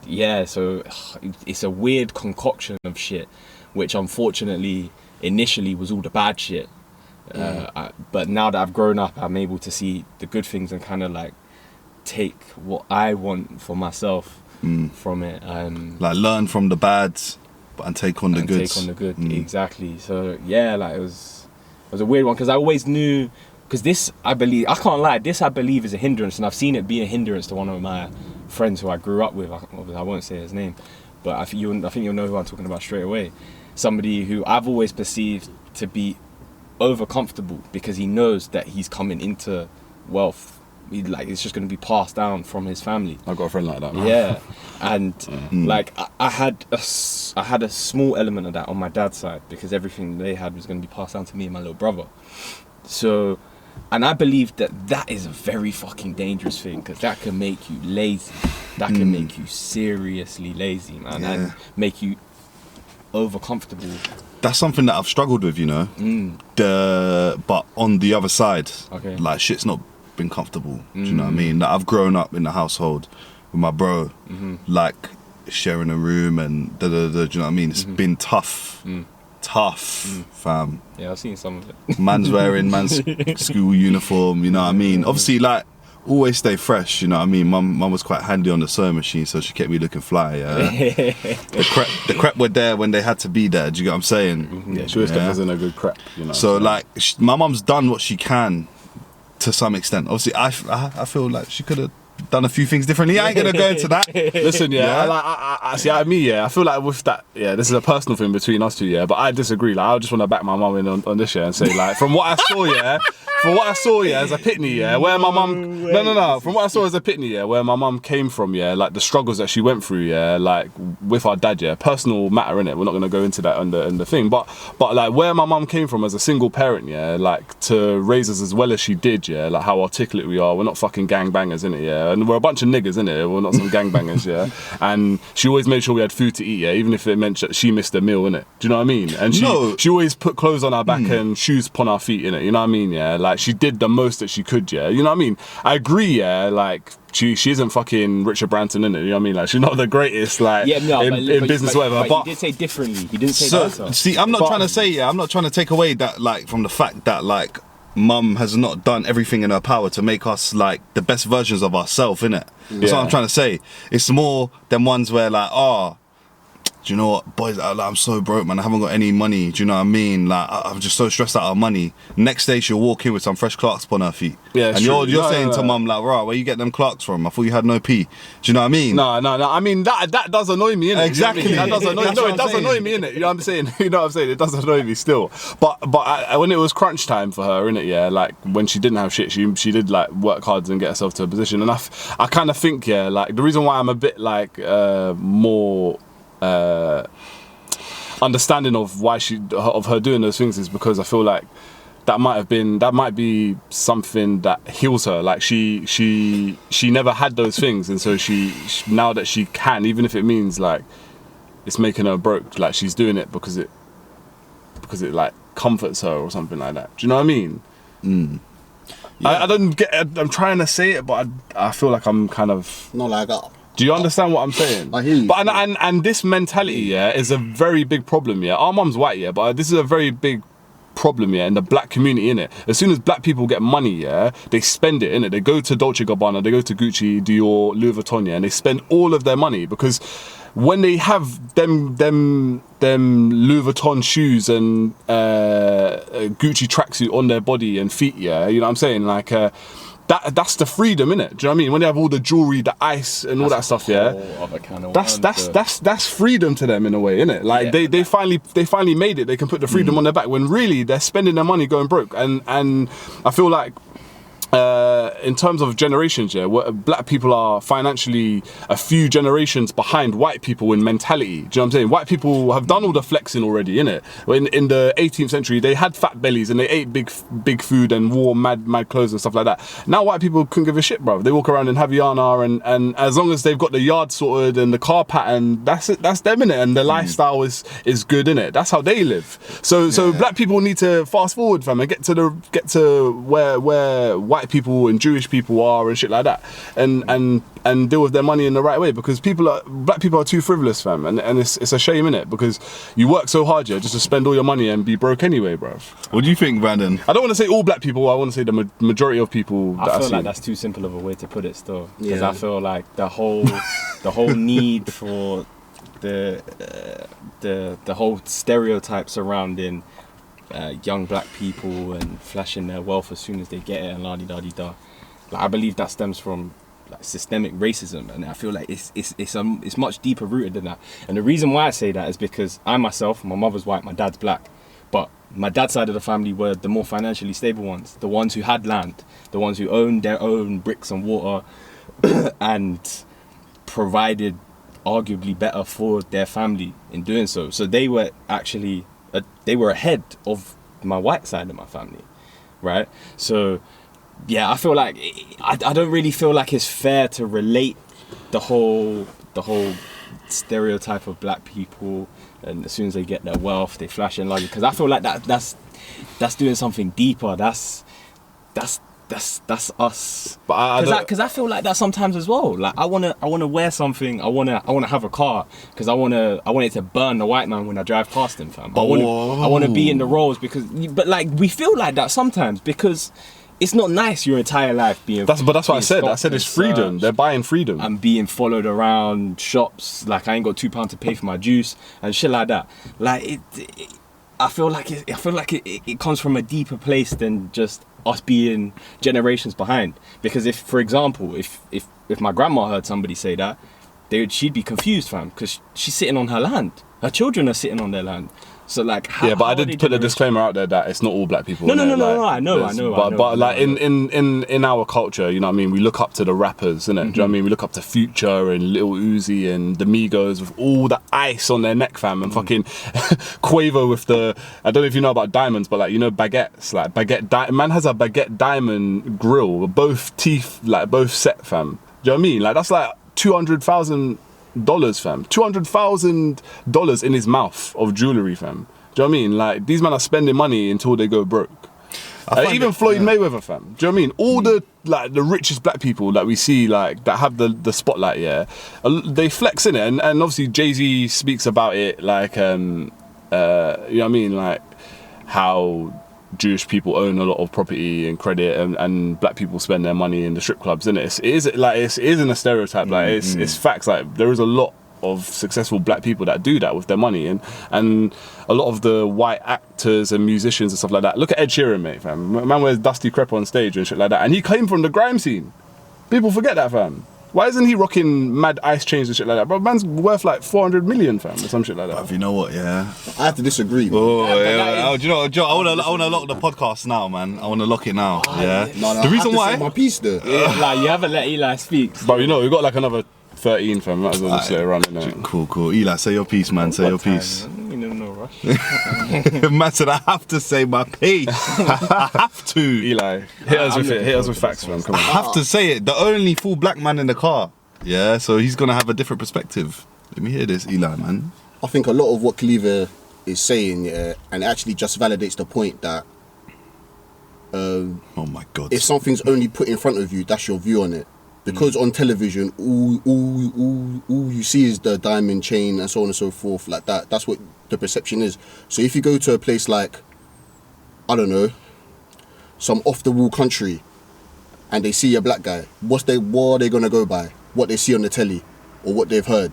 S2: yeah, so it's a weird concoction of shit, which unfortunately initially was all the bad shit. But now that I've grown up, I'm able to see the good things and kind of like take what I want for myself from it.
S4: Like, learn from the bads and take on the goods.
S2: Take on the good, exactly. So yeah, like, it was a weird one, because I always knew, because this, I can't lie, this I believe is a hindrance, and I've seen it be a hindrance to one of my friends who I grew up with. I won't say his name, but I think you'll know who I'm talking about straight away. Somebody who I've always perceived to be over comfortable, because he knows that he's coming into wealth. It's just going to be passed down from his family.
S3: I've got a friend like that, man.
S2: Yeah, and like I had a small element of that on my dad's side, because everything they had was going to be passed down to me and my little brother. So And I believe that is a very fucking dangerous thing, because that can make you lazy. That can make you seriously lazy, man, and make you over-comfortable.
S4: That's something that I've struggled with, you know. But on the other side, like, shit's not been comfortable. Do you know what I mean? Like, I've grown up in the household with my bro, like, sharing a room and do you know what I mean? It's been tough. Fam.
S2: Yeah, I've seen some of it.
S4: Man's wearing man's school uniform, you know what I mean? Obviously, like, always stay fresh, you know what I mean? Mum was quite handy on the sewing machine, so she kept me looking fly, the crep were there when they had to be there, do you get what I'm saying?
S3: Yeah, she always kept us in a good crep, you know.
S4: So, like, my mum's done what she can to some extent. Obviously, I feel like she could have done a few things differently. I ain't gonna go into that.
S3: Listen, I see. I feel like with that, this is a personal thing between us two, but I disagree. Like, I just want to back my mum in on this and say, like, from what I saw, as a pitney, where my mum, from what I saw as a pitney, where my mum came from, like the struggles that she went through, like with our dad, personal matter, innit? We're not gonna go into that on the thing, but like where my mum came from as a single parent, like to raise us as well as she did, like how articulate we are. We're not fucking gangbangers, innit? And we're a bunch of niggas, innit? We're not some gangbangers, And she always made sure we had food to eat, even if it meant that she missed a meal, innit? Do you know what I mean? And she always put clothes on our back and shoes upon our feet, innit? You know what I mean? Like, she did the most that she could, you know what I mean? I agree, like, she isn't fucking Richard Branson, innit? You know what I mean? Like, she's not the greatest, like, in business, whatever.
S2: But he did say differently. He didn't say that.
S4: See, I'm not trying to say, I'm not trying to take away that, like, from the fact that, like, mum has not done everything in her power to make us, like, the best versions of ourselves, innit? That's what I'm trying to say. It's more than ones where, like, do you know what, boys, I'm so broke, man, I haven't got any money, do you know what I mean? Like, I'm just so stressed out of money. Next day, she'll walk in with some fresh Clarks upon her feet. And you're saying to mum, like, right, where you get them Clarks from? I thought you had no P. Do you know what I mean?
S3: No, I mean, that does annoy me, innit?
S4: Exactly.
S3: You know what I mean? It does annoy me, innit? You know what I'm saying? You know what I'm saying? It does annoy me still. But when it was crunch time for her, innit, like, when she didn't have shit, she did, like, work hard and get herself to a position. And I kind of think, like, the reason why I'm a bit, like, more understanding of why of her doing those things is because I feel like that might be something that heals her. Like, she never had those things, and so she now that she can, even if it means like it's making her broke, like, she's doing it because it like comforts her or something like that. Do you know what I mean? I don't get. I'm trying to say it, but I feel like I'm kind of
S1: not like that.
S3: Do you understand what I'm saying?
S1: I hear you.
S3: But and this mentality, is a very big problem, Our mum's white, but this is a very big problem, in the black community, innit? As soon as black people get money, they spend it, innit? They go to Dolce & Gabbana, they go to Gucci, Dior, Louis Vuitton, and they spend all of their money, because when they have them Louis Vuitton shoes and Gucci tracksuit on their body and feet, you know what I'm saying? Like, that's the freedom, innit? Do you know what I mean? When they have all the jewelry, the ice, and all that stuff, that's freedom to them in a way, innit? Like, they finally made it. They can put the freedom on their back, when really they're spending their money going broke. And I feel like, in terms of generations, where black people are financially a few generations behind white people in mentality. Do you know what I'm saying? White people have done all the flexing already, innit? In the 18th century, they had fat bellies and they ate big food and wore mad clothes and stuff like that. Now white people couldn't give a shit, bro. They walk around in Havaiana and as long as they've got the yard sorted and the car pattern, that's them, innit? And the lifestyle is good, innit? That's how they live. So black people need to fast forward, fam, and get to where white people and Jewish people are and shit like that, and deal with their money in the right way, because black people are too frivolous, fam, and it's a shame, innit? Because you work so hard, just to spend all your money and be broke anyway, bruv.
S4: What do you think, Brandon?
S3: I don't want to say all black people, I want to say the majority of people that I feel
S2: like that's too simple of a way to put it still, because I feel like the whole need for the whole stereotype surrounding young black people and flashing their wealth as soon as they get it and la-di-da-di-da. Like, I believe that stems from, like, systemic racism, and I feel like it's much deeper rooted than that. And the reason why I say that is because I myself, my mother's white, my dad's black, but my dad's side of the family were the more financially stable ones, the ones who had land, the ones who owned their own bricks and water and provided arguably better for their family in doing so. So they were actually they were ahead of my white side of my family. right? So yeah, I feel like I don't really feel like it's fair to relate the whole stereotype of black people, and as soon as they get their wealth they flash in luggage, because I feel like that's doing something deeper. That's us.
S3: But
S2: because I feel like that sometimes as well. Like I wanna wear something. I wanna have a car because I want it to burn the white man when I drive past him, fam. I wanna be in the roles but like we feel like that sometimes because it's not nice your entire life being.
S3: that's what I said. I said it's freedom. They're buying freedom.
S2: I'm being followed around shops. Like I ain't got £2 to pay for my juice and shit like that. Like I feel like it comes from a deeper place than just us being generations behind. Because if, for example, if my grandma heard somebody say that, she'd be confused, fam, because she's sitting on her land. Her children are sitting on their land. So like,
S3: but I did put a disclaimer out there that it's not all black people.
S2: No, I know.
S3: But like in our culture, you know what I mean, we look up to the rappers, innit? Do you know what I mean? We look up to Future and Lil Uzi and the Migos with all the ice on their neck, fam, and fucking Quavo with the, I don't know if you know about diamonds, but like, you know, baguettes, like man has a baguette diamond grill, both teeth, like both set, fam. Do you know what I mean? Like that's like $200,000, fam. $200,000 in his mouth of jewellery, fam. Do you know what I mean? Like, these men are spending money until they go broke. Even Floyd Mayweather, fam. Do you know what I mean? All the richest black people that we see, like, that have the spotlight, yeah, they flex in it. And obviously Jay-Z speaks about it, like, you know what I mean? Like, how Jewish people own a lot of property and credit, and black people spend their money in the strip clubs, isn't it? It isn't a stereotype. Like it's facts. Like there is a lot of successful black people that do that with their money, and a lot of the white actors and musicians and stuff like that. Look at Ed Sheeran, mate, fam. Man wears dusty crepe on stage and shit like that, and he came from the grime scene. People forget that, fam. Why isn't he rocking mad ice chains and shit like that? Bro, man's worth like 400 million, fam, or some shit like that.
S4: But you know what, yeah?
S1: I have to disagree.
S4: Oh, yeah. Do you know what, Joe? I want to lock the podcast now, man. I want to lock it now, yeah?
S1: No,
S4: the reason why...
S1: my piece there.
S2: Like, you haven't let Eli speak.
S3: But you know, we've got like another 13, fam. Might as well just let it run, innit?
S4: Cool. Eli, say your piece, man. Say your piece.
S2: No rush.
S4: Man said, I have to say my piece. I have to.
S3: Eli, hit us with facts, fam. Come on.
S4: I have to say it. The only full black man in the car. Yeah, so he's going to have a different perspective. Let me hear this, Eli, man.
S1: I think a lot of what Kaleva is saying, yeah, and it actually just validates the point that
S4: oh my God.
S1: if something's only put in front of you, that's your view on it. Because on television, all you see is the diamond chain and so on and so forth, like that. That's what the perception is. So if you go to a place like, I don't know, some off-the-wall country, and they see a black guy, what are they going to go by? What they see on the telly or what they've heard,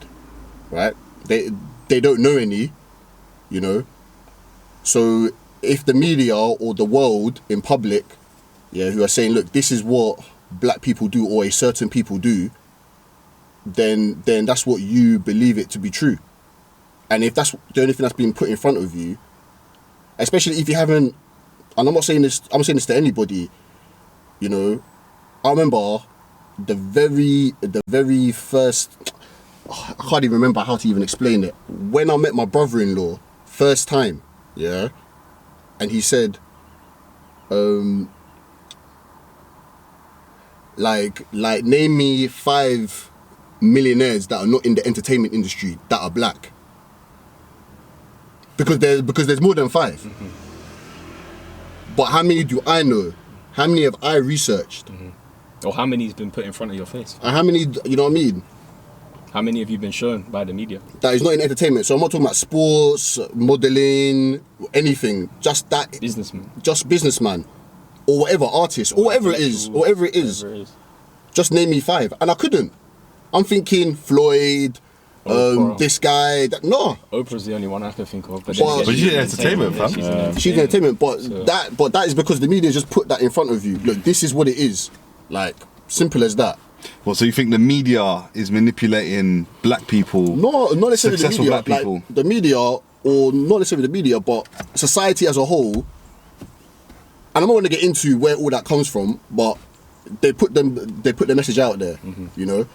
S1: right? They don't know any, you know. So if the media or the world in public, yeah, who are saying, look, this is what black people do or a certain people do, then that's what you believe it to be true. And if that's the only thing that's been put in front of you, especially if you haven't, and I'm saying this to anybody, you know, I remember the very first, I can't even remember how to even explain it. When I met my brother-in-law, first time, yeah, and he said, like name me 5 millionaires that are not in the entertainment industry that are black. Because there's more than 5. Mm-hmm. But how many do I know? How many have I researched?
S2: Mm-hmm. Or how many's been put in front of your face?
S1: And how many, you know what I mean?
S2: How many have you been shown by the media?
S1: That is not in entertainment. So I'm not talking about sports, modelling, anything. Just that.
S2: Businessman. Just
S1: businessman. Or whatever, artist. Or whatever it is. Just name me 5. And I couldn't. I'm thinking Floyd, this guy. No.
S2: Oprah's the only one I can think of. But
S4: she's in entertainment, fam.
S1: She's in entertainment. But that is because the media just put that in front of you. Look, this is what it is. Like, simple as that.
S4: Well, so you think the media is manipulating black people?
S1: No, not necessarily
S4: successful
S1: the media.
S4: black people.
S1: Like, the media, or not necessarily the media, but society as a whole. And I'm not going to get into where all that comes from, but they put the message out there. Mm-hmm. You know,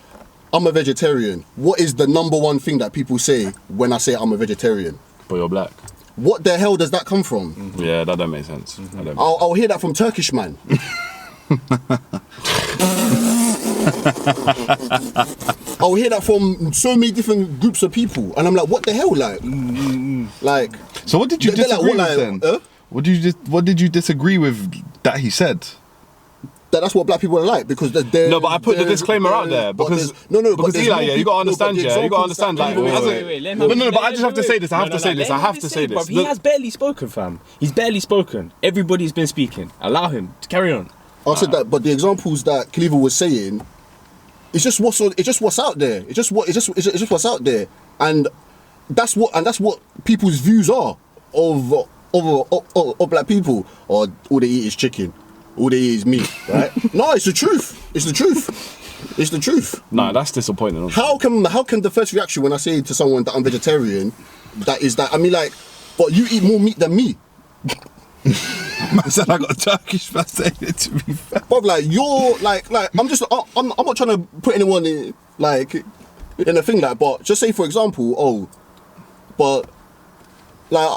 S1: I'm a vegetarian. What is the number one thing that people say when I say I'm a vegetarian?
S3: But you're black.
S1: What the hell does that come from?
S3: Yeah, that don't make sense. That don't make
S1: I'll hear that from Turkish man. I'll hear that from so many different groups of people, and I'm like, what the hell, like.
S4: So what did you
S1: they're
S4: disagree
S1: like,
S4: with then? What did you disagree with that he said?
S1: That's what black people are like, because they're...
S3: No, but I put the disclaimer out there because...
S1: Because
S3: Eli, you got to understand, you got to understand, like...
S2: Wait.
S3: No, but I just have to say this, I have to say this.
S2: He has barely spoken, fam. He's barely spoken. Everybody's been speaking. Allow him to carry on.
S1: I said that, but the examples that Kaleva was saying, it's just what's out there. It's just what's out there, and that's what people's views are of black people. Or all they eat is chicken, all they eat is meat, right? No, it's the truth. It's the truth.
S3: Nah, that's disappointing.
S1: How can the first reaction when I say to someone that I'm vegetarian, that is that, I mean, like, but you eat more meat than me.
S4: Man said I got a Turkish man saying it, to be fair.
S1: But like, you're like I'm not trying to put anyone in a thing, like, but just say for example, but like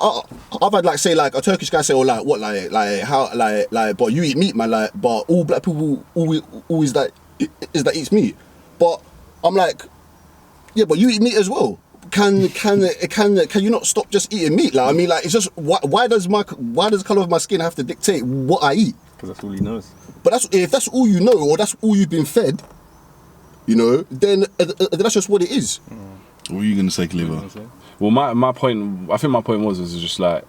S1: I've had like say like a Turkish guy say, but you eat meat, man, like, but all black people always that eats meat. But I'm like, yeah, but you eat meat as well. Can you not stop just eating meat? Like, I mean, like, it's just why does the color of my skin have to dictate what I eat?
S2: Because that's all he knows.
S1: But if that's all you know, or that's all you've been fed, you know, then that's just what it is.
S4: What were you gonna say, Kaleva?
S3: Well, my point, I think my point was just like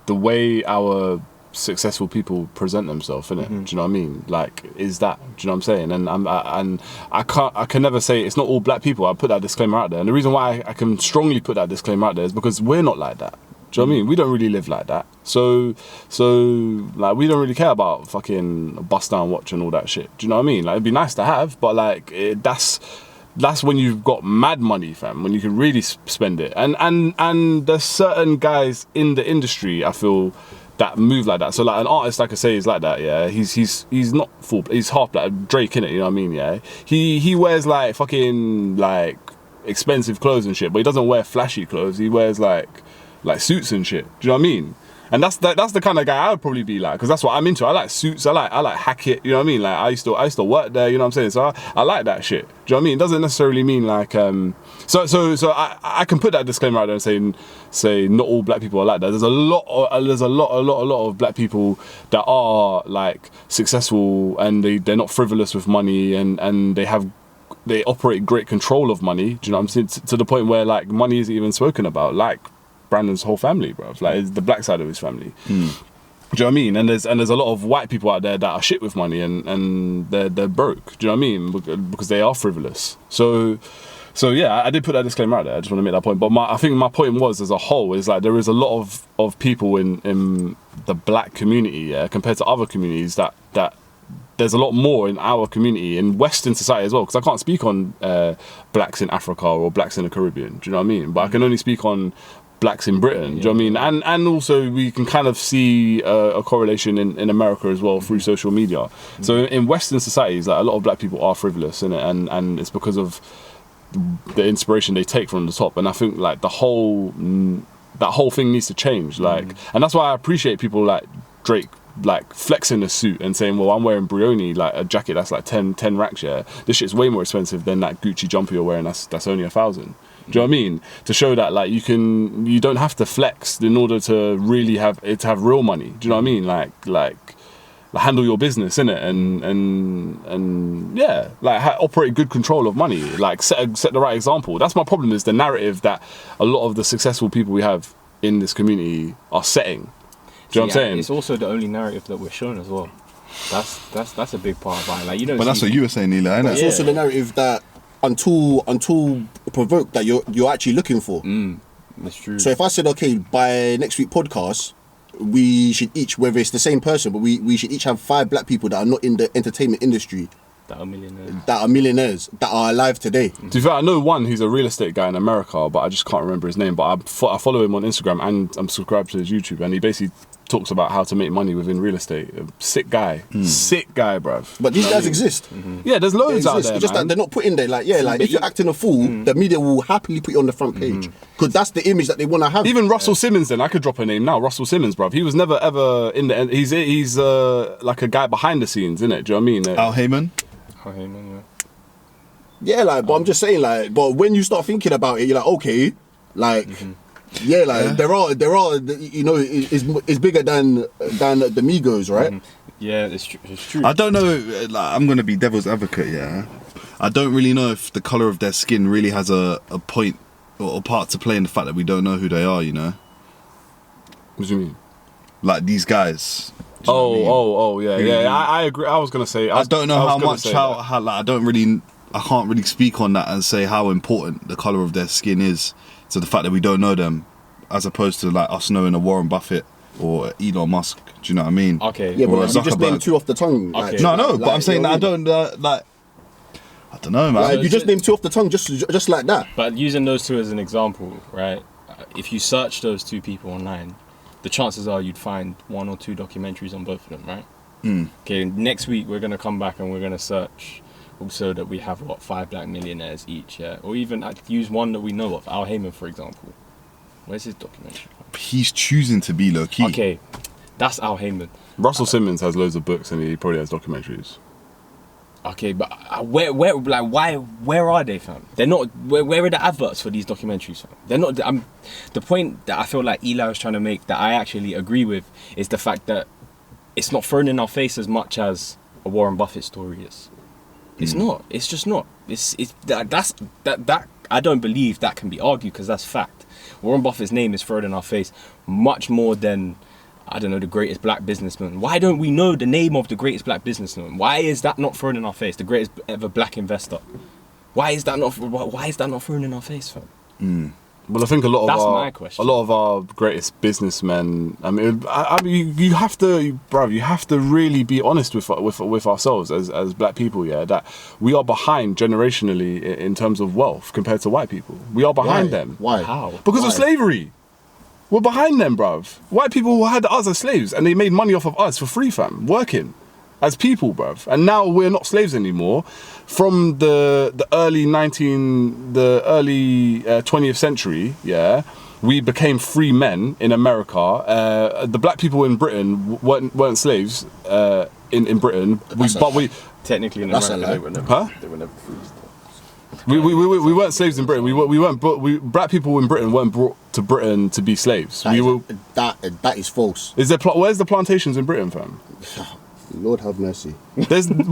S3: the way our successful people present themselves, innit? Do you know what I mean? Like, is that? Do you know what I'm saying? And I can never say it's not all black people. I put that disclaimer out there, and the reason why I can strongly put that disclaimer out there is because we're not like that. Do you know what I mean? We don't really live like that. So like, we don't really care about fucking bust down watch and all that shit. Do you know what I mean? Like, it'd be nice to have, but like, that's when you've got mad money, fam, when you can really spend it. And there's certain guys in the industry, I feel, that move like that. So like an artist, like I say, is like that, yeah. He's not full, he's half black, Drake, innit, you know what I mean, yeah. He wears like fucking like expensive clothes and shit, but he doesn't wear flashy clothes. He wears like suits and shit. Do you know what I mean? And that's the kind of guy I would probably be like, because that's what I'm into. I like suits. I like Hackett. You know what I mean? Like I used to work there. You know what I'm saying? So I like that shit. Do you know what I mean? It doesn't necessarily mean like So I can put that disclaimer out there and say not all black people are like that. There's a lot of black people that are like successful, and they're not frivolous with money, and they operate great control of money. Do you know what I'm saying? To the point where like money isn't even spoken about. Like Brandon's whole family, bro. Like, it's the black side of his family. Do you know what I mean? And there's a lot of white people out there that are shit with money, and they're broke. Do you know what I mean? Because they are frivolous. So yeah, I did put that disclaimer out there. I just want to make that point. But I think my point was, as a whole, is like there is a lot of people in the black community, yeah, compared to other communities, that there's a lot more in our community, in Western society as well. Because I can't speak on blacks in Africa or blacks in the Caribbean. Do you know what I mean? But I can only speak on blacks in Britain. Do you know what I mean? And also we can kind of see a correlation in America as well through social media. So in Western societies, like, a lot of black people are frivolous, innit? And it's because of the inspiration they take from the top. And I think like that whole thing needs to change. Like, and that's why I appreciate people like Drake, like flexing a suit and saying, well, I'm wearing Brioni, like a jacket that's like 10 racks, yeah. This shit's way more expensive than that Gucci jumper you're wearing that's only 1,000. Do you know what I mean? To show that like you don't have to flex in order to really have real money. Do you know what I mean? Like handle your business, innit? And yeah, like operate good control of money. Like set the right example. That's my problem, is the narrative that a lot of the successful people we have in this community are setting. Do you know what I'm saying?
S2: It's also the only narrative that we're shown as well. That's a big part about it. Like, you know.
S4: But that's what you were saying, Eli, innit?
S1: It's also the narrative that until provoked, that you're actually looking for.
S2: That's true.
S1: So if I said, okay, by next week podcast, we should each, whether it's the same person, but we should each have 5 black people that are not in the entertainment industry,
S2: that are
S1: millionaires, that are alive today.
S3: To be fair, I know one who's a real estate guy in America, but I just can't remember his name. But I follow him on Instagram, and I'm subscribed to his YouTube, and he basically talks about how to make money within real estate. Sick guy, bruv.
S1: But these guys exist.
S3: Yeah, there's
S1: They
S3: loads out
S1: exist.
S3: there.
S1: It's just
S3: man.
S1: that they're not put in there. Like, yeah, like if you're acting a fool, the media will happily put you on the front page because that's the image that they want to have.
S3: Even Russell Simmons, then I could drop a name now. Russell Simmons, bruv. He was never ever in the. He's like a guy behind the scenes, innit? Do you know what I mean?
S4: Al Heyman.
S1: Yeah, like, but I'm just saying, like, but when you start thinking about it, you're like, okay, like, yeah, like there are, you know, it's bigger than the Migos, right?
S2: Yeah, it's true.
S4: I don't know. Like, I'm gonna be devil's advocate. Yeah, I don't really know if the color of their skin really has a point or a part to play in the fact that we don't know who they are. You know,
S3: What do you mean?
S4: like these guys. Do you know what I mean?
S3: Oh, yeah. I agree. I was gonna say.
S4: I don't know how much how like I can't really speak on that and say how important the color of their skin is to the fact that we don't know them, as opposed to like us knowing a Warren Buffett or Elon Musk. Do you know what I mean?
S2: Okay.
S1: Yeah,
S4: Or
S1: but you just
S4: Zuckerberg.
S1: named two off the tongue. Like,
S2: Okay.
S4: No, but
S1: like,
S4: I'm saying
S1: you
S4: that
S1: know
S4: I don't like. I don't know, man.
S1: Like, you just named two off the tongue, just like that.
S2: But using those two as an example, right? If you search those two people online, the chances are you'd find one or two documentaries on both of them, right? Okay, next week we're going to come back and we're going to search also that we have, 5 black millionaires each, yeah? Or even use one that we know of, Al Heyman, for example. Where's his documentary from?
S4: He's choosing to be low key.
S2: Okay, that's Al Heyman.
S3: Russell Simmons has loads of books and he probably has documentaries.
S2: Okay, but where are they, fam? They're not. Where are the adverts for these documentaries, fam? They're not. The point that I feel like Eli was trying to make, that I actually agree with, is the fact that it's not thrown in our face as much as a Warren Buffett story is. It's not. It's just not. That I don't believe that can be argued, because that's fact. Warren Buffett's name is thrown in our face much more than, I don't know, the greatest black businessman. Why don't we know the name of the greatest black businessman? Why is that not thrown in our face? The greatest ever black investor. Why is that not thrown in our face, fam?
S3: Well, I think a lot
S2: That's
S3: of
S2: my question.
S3: a lot of our greatest businessmen. I mean, you have to, bruv, you have to really be honest with ourselves as black people. Yeah, that we are behind generationally in terms of wealth compared to white people. We are behind them.
S1: Why?
S2: How?
S3: Because
S1: Why?
S3: of slavery. We're behind them, bruv. White people had us as slaves, and they made money off of us for free, fam, working as people, bruv. And now we're not slaves anymore. From the early 20th century, yeah, we became free men in America. The black people in Britain weren't slaves in Britain. We
S2: Technically, in
S1: That's
S2: America,
S1: a lie.
S2: they were never.
S3: Huh?
S2: They were never free.
S3: we weren't slaves in Britain. We weren't. Black people in Britain weren't brought to Britain to be slaves.
S1: That is false.
S3: Where's the plantations in Britain, fam?
S1: Lord have mercy.
S3: There's no.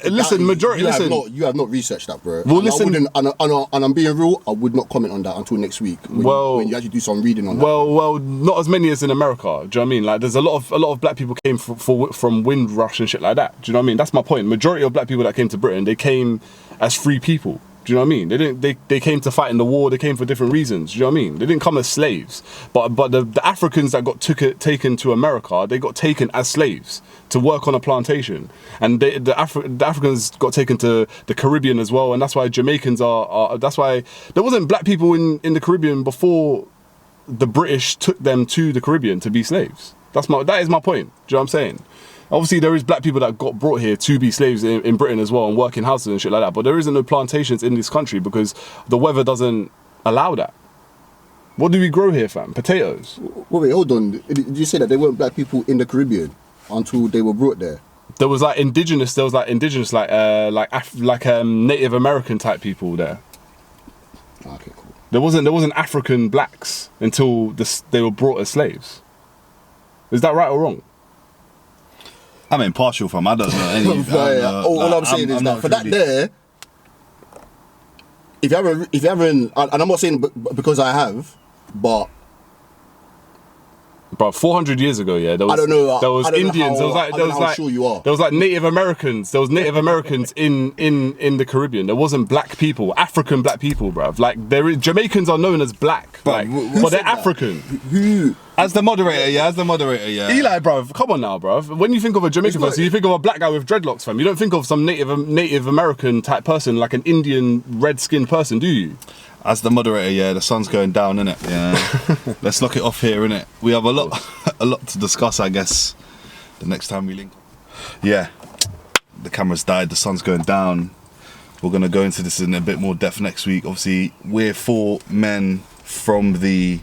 S3: Listen, majority. Listen.
S1: You have not researched that, bro.
S3: Well,
S1: and
S3: listen-
S1: and I'm being real. I would not comment on that until next week. When you actually do some reading on that.
S3: Well, not as many as in America. Do you know what I mean? Like, there's a lot of black people came from Windrush and shit like that. Do you know what I mean? That's my point. Majority of black people that came to Britain, they came as free people. Do you know what I mean? They came to fight in the war. They came for different reasons. Do you know what I mean? They didn't come as slaves. But the Africans that got taken to America, they got taken as slaves to work on a plantation. And the Africans got taken to the Caribbean as well. And that's why Jamaicans are that's why there wasn't black people in the Caribbean before the British took them to the Caribbean to be slaves. That is my point. Do you know what I'm saying? Obviously, there is black people that got brought here to be slaves in Britain as well and work in houses and shit like that. But there isn't no plantations in this country because the weather doesn't allow that. What do we grow here, fam? Potatoes.
S1: Wait, hold on. Did you say that there weren't black people in the Caribbean until they were brought there?
S3: There was indigenous, Native American type people there.
S1: Okay, cool.
S3: There wasn't African blacks until they were brought as slaves. Is that right or wrong?
S4: I'm impartial, fam. I don't know any.
S1: All I'm saying is that for that there, if you haven't, and I'm not saying because I have, but
S3: Bro, 400 years ago, yeah, there was,
S1: I don't know.
S3: there was
S1: I don't know
S3: Indians.
S1: how-
S3: There
S1: I don't know
S3: was
S1: how sure you are.
S3: there was like Native Americans. There was Native Americans in the Caribbean. There wasn't black people, African black people, bruv. Like Jamaicans are known as black, like, but they're African.
S1: who?
S4: As the moderator, yeah.
S3: Eli, bruv, come on now, bruv. When you think of a Jamaican
S1: It's not-
S3: person, you think of a black guy with dreadlocks, fam. You don't think of some Native American type person, like an Indian red-skinned person, do you?
S4: As the moderator, yeah, the sun's going down, innit? Yeah. Let's lock it off here, innit? We have a lot to discuss, I guess, the next time we link. Yeah. The camera's died, the sun's going down. We're going to go into this in a bit more depth next week. Obviously, we're 4 men from the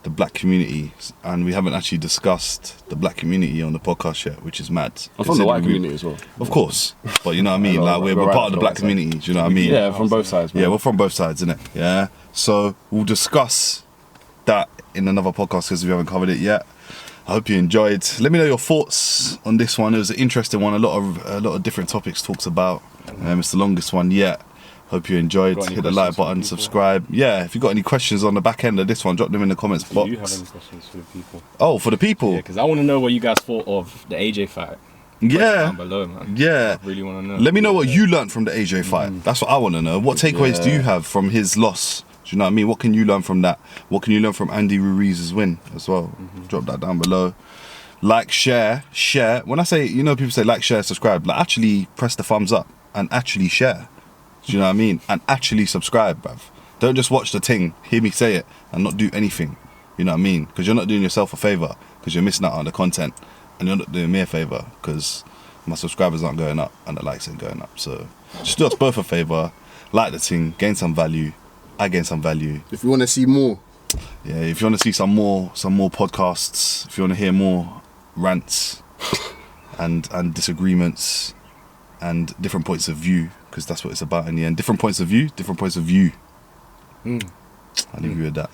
S4: black community, and we haven't actually discussed the black community on the podcast yet, which is mad.
S3: I'm from the white community as well.
S4: Of course, but you know what I mean. Like we're part of the black community. Do you know what I mean?
S3: Yeah, from both sides. Man.
S4: Yeah, we're from both sides, innit? Yeah. So we'll discuss that in another podcast because we haven't covered it yet. I hope you enjoyed. Let me know your thoughts on this one. It was an interesting one. A lot of different topics talked about. It's the longest one yet. Hope you enjoyed. Hit the like button, subscribe. Yeah, if you got any questions on the back end of this one, drop them in the comments box.
S2: Do you have any questions for the people?
S4: Oh, for the people?
S2: Yeah, because I want to know what you guys thought of the AJ fight.
S4: Yeah.
S2: Down below, man.
S4: Yeah.
S2: I really want to know.
S4: Let me know what you learned from the AJ fight. That's what I want to know. What takeaways do you have from his loss? Do you know what I mean? What can you learn from that? What can you learn from Andy Ruiz's win as well? Drop that down below. Like, share. When I say, people say like, share, subscribe. Like, actually press the thumbs up and actually share. Do you know what I mean? And actually subscribe, bruv. Don't just watch the thing, hear me say it, and not do anything. You know what I mean? Because you're not doing yourself a favour, because you're missing out on the content, and you're not doing me a favour, because my subscribers aren't going up and the likes ain't going up. So just do us both a favour, like the thing, gain some value. I gain some value.
S1: If you want to see more,
S4: yeah. If you want to see some more podcasts, if you want to hear more rants and disagreements and different points of view, because that's what it's about in the end. Different points of view. I'll leave you with that.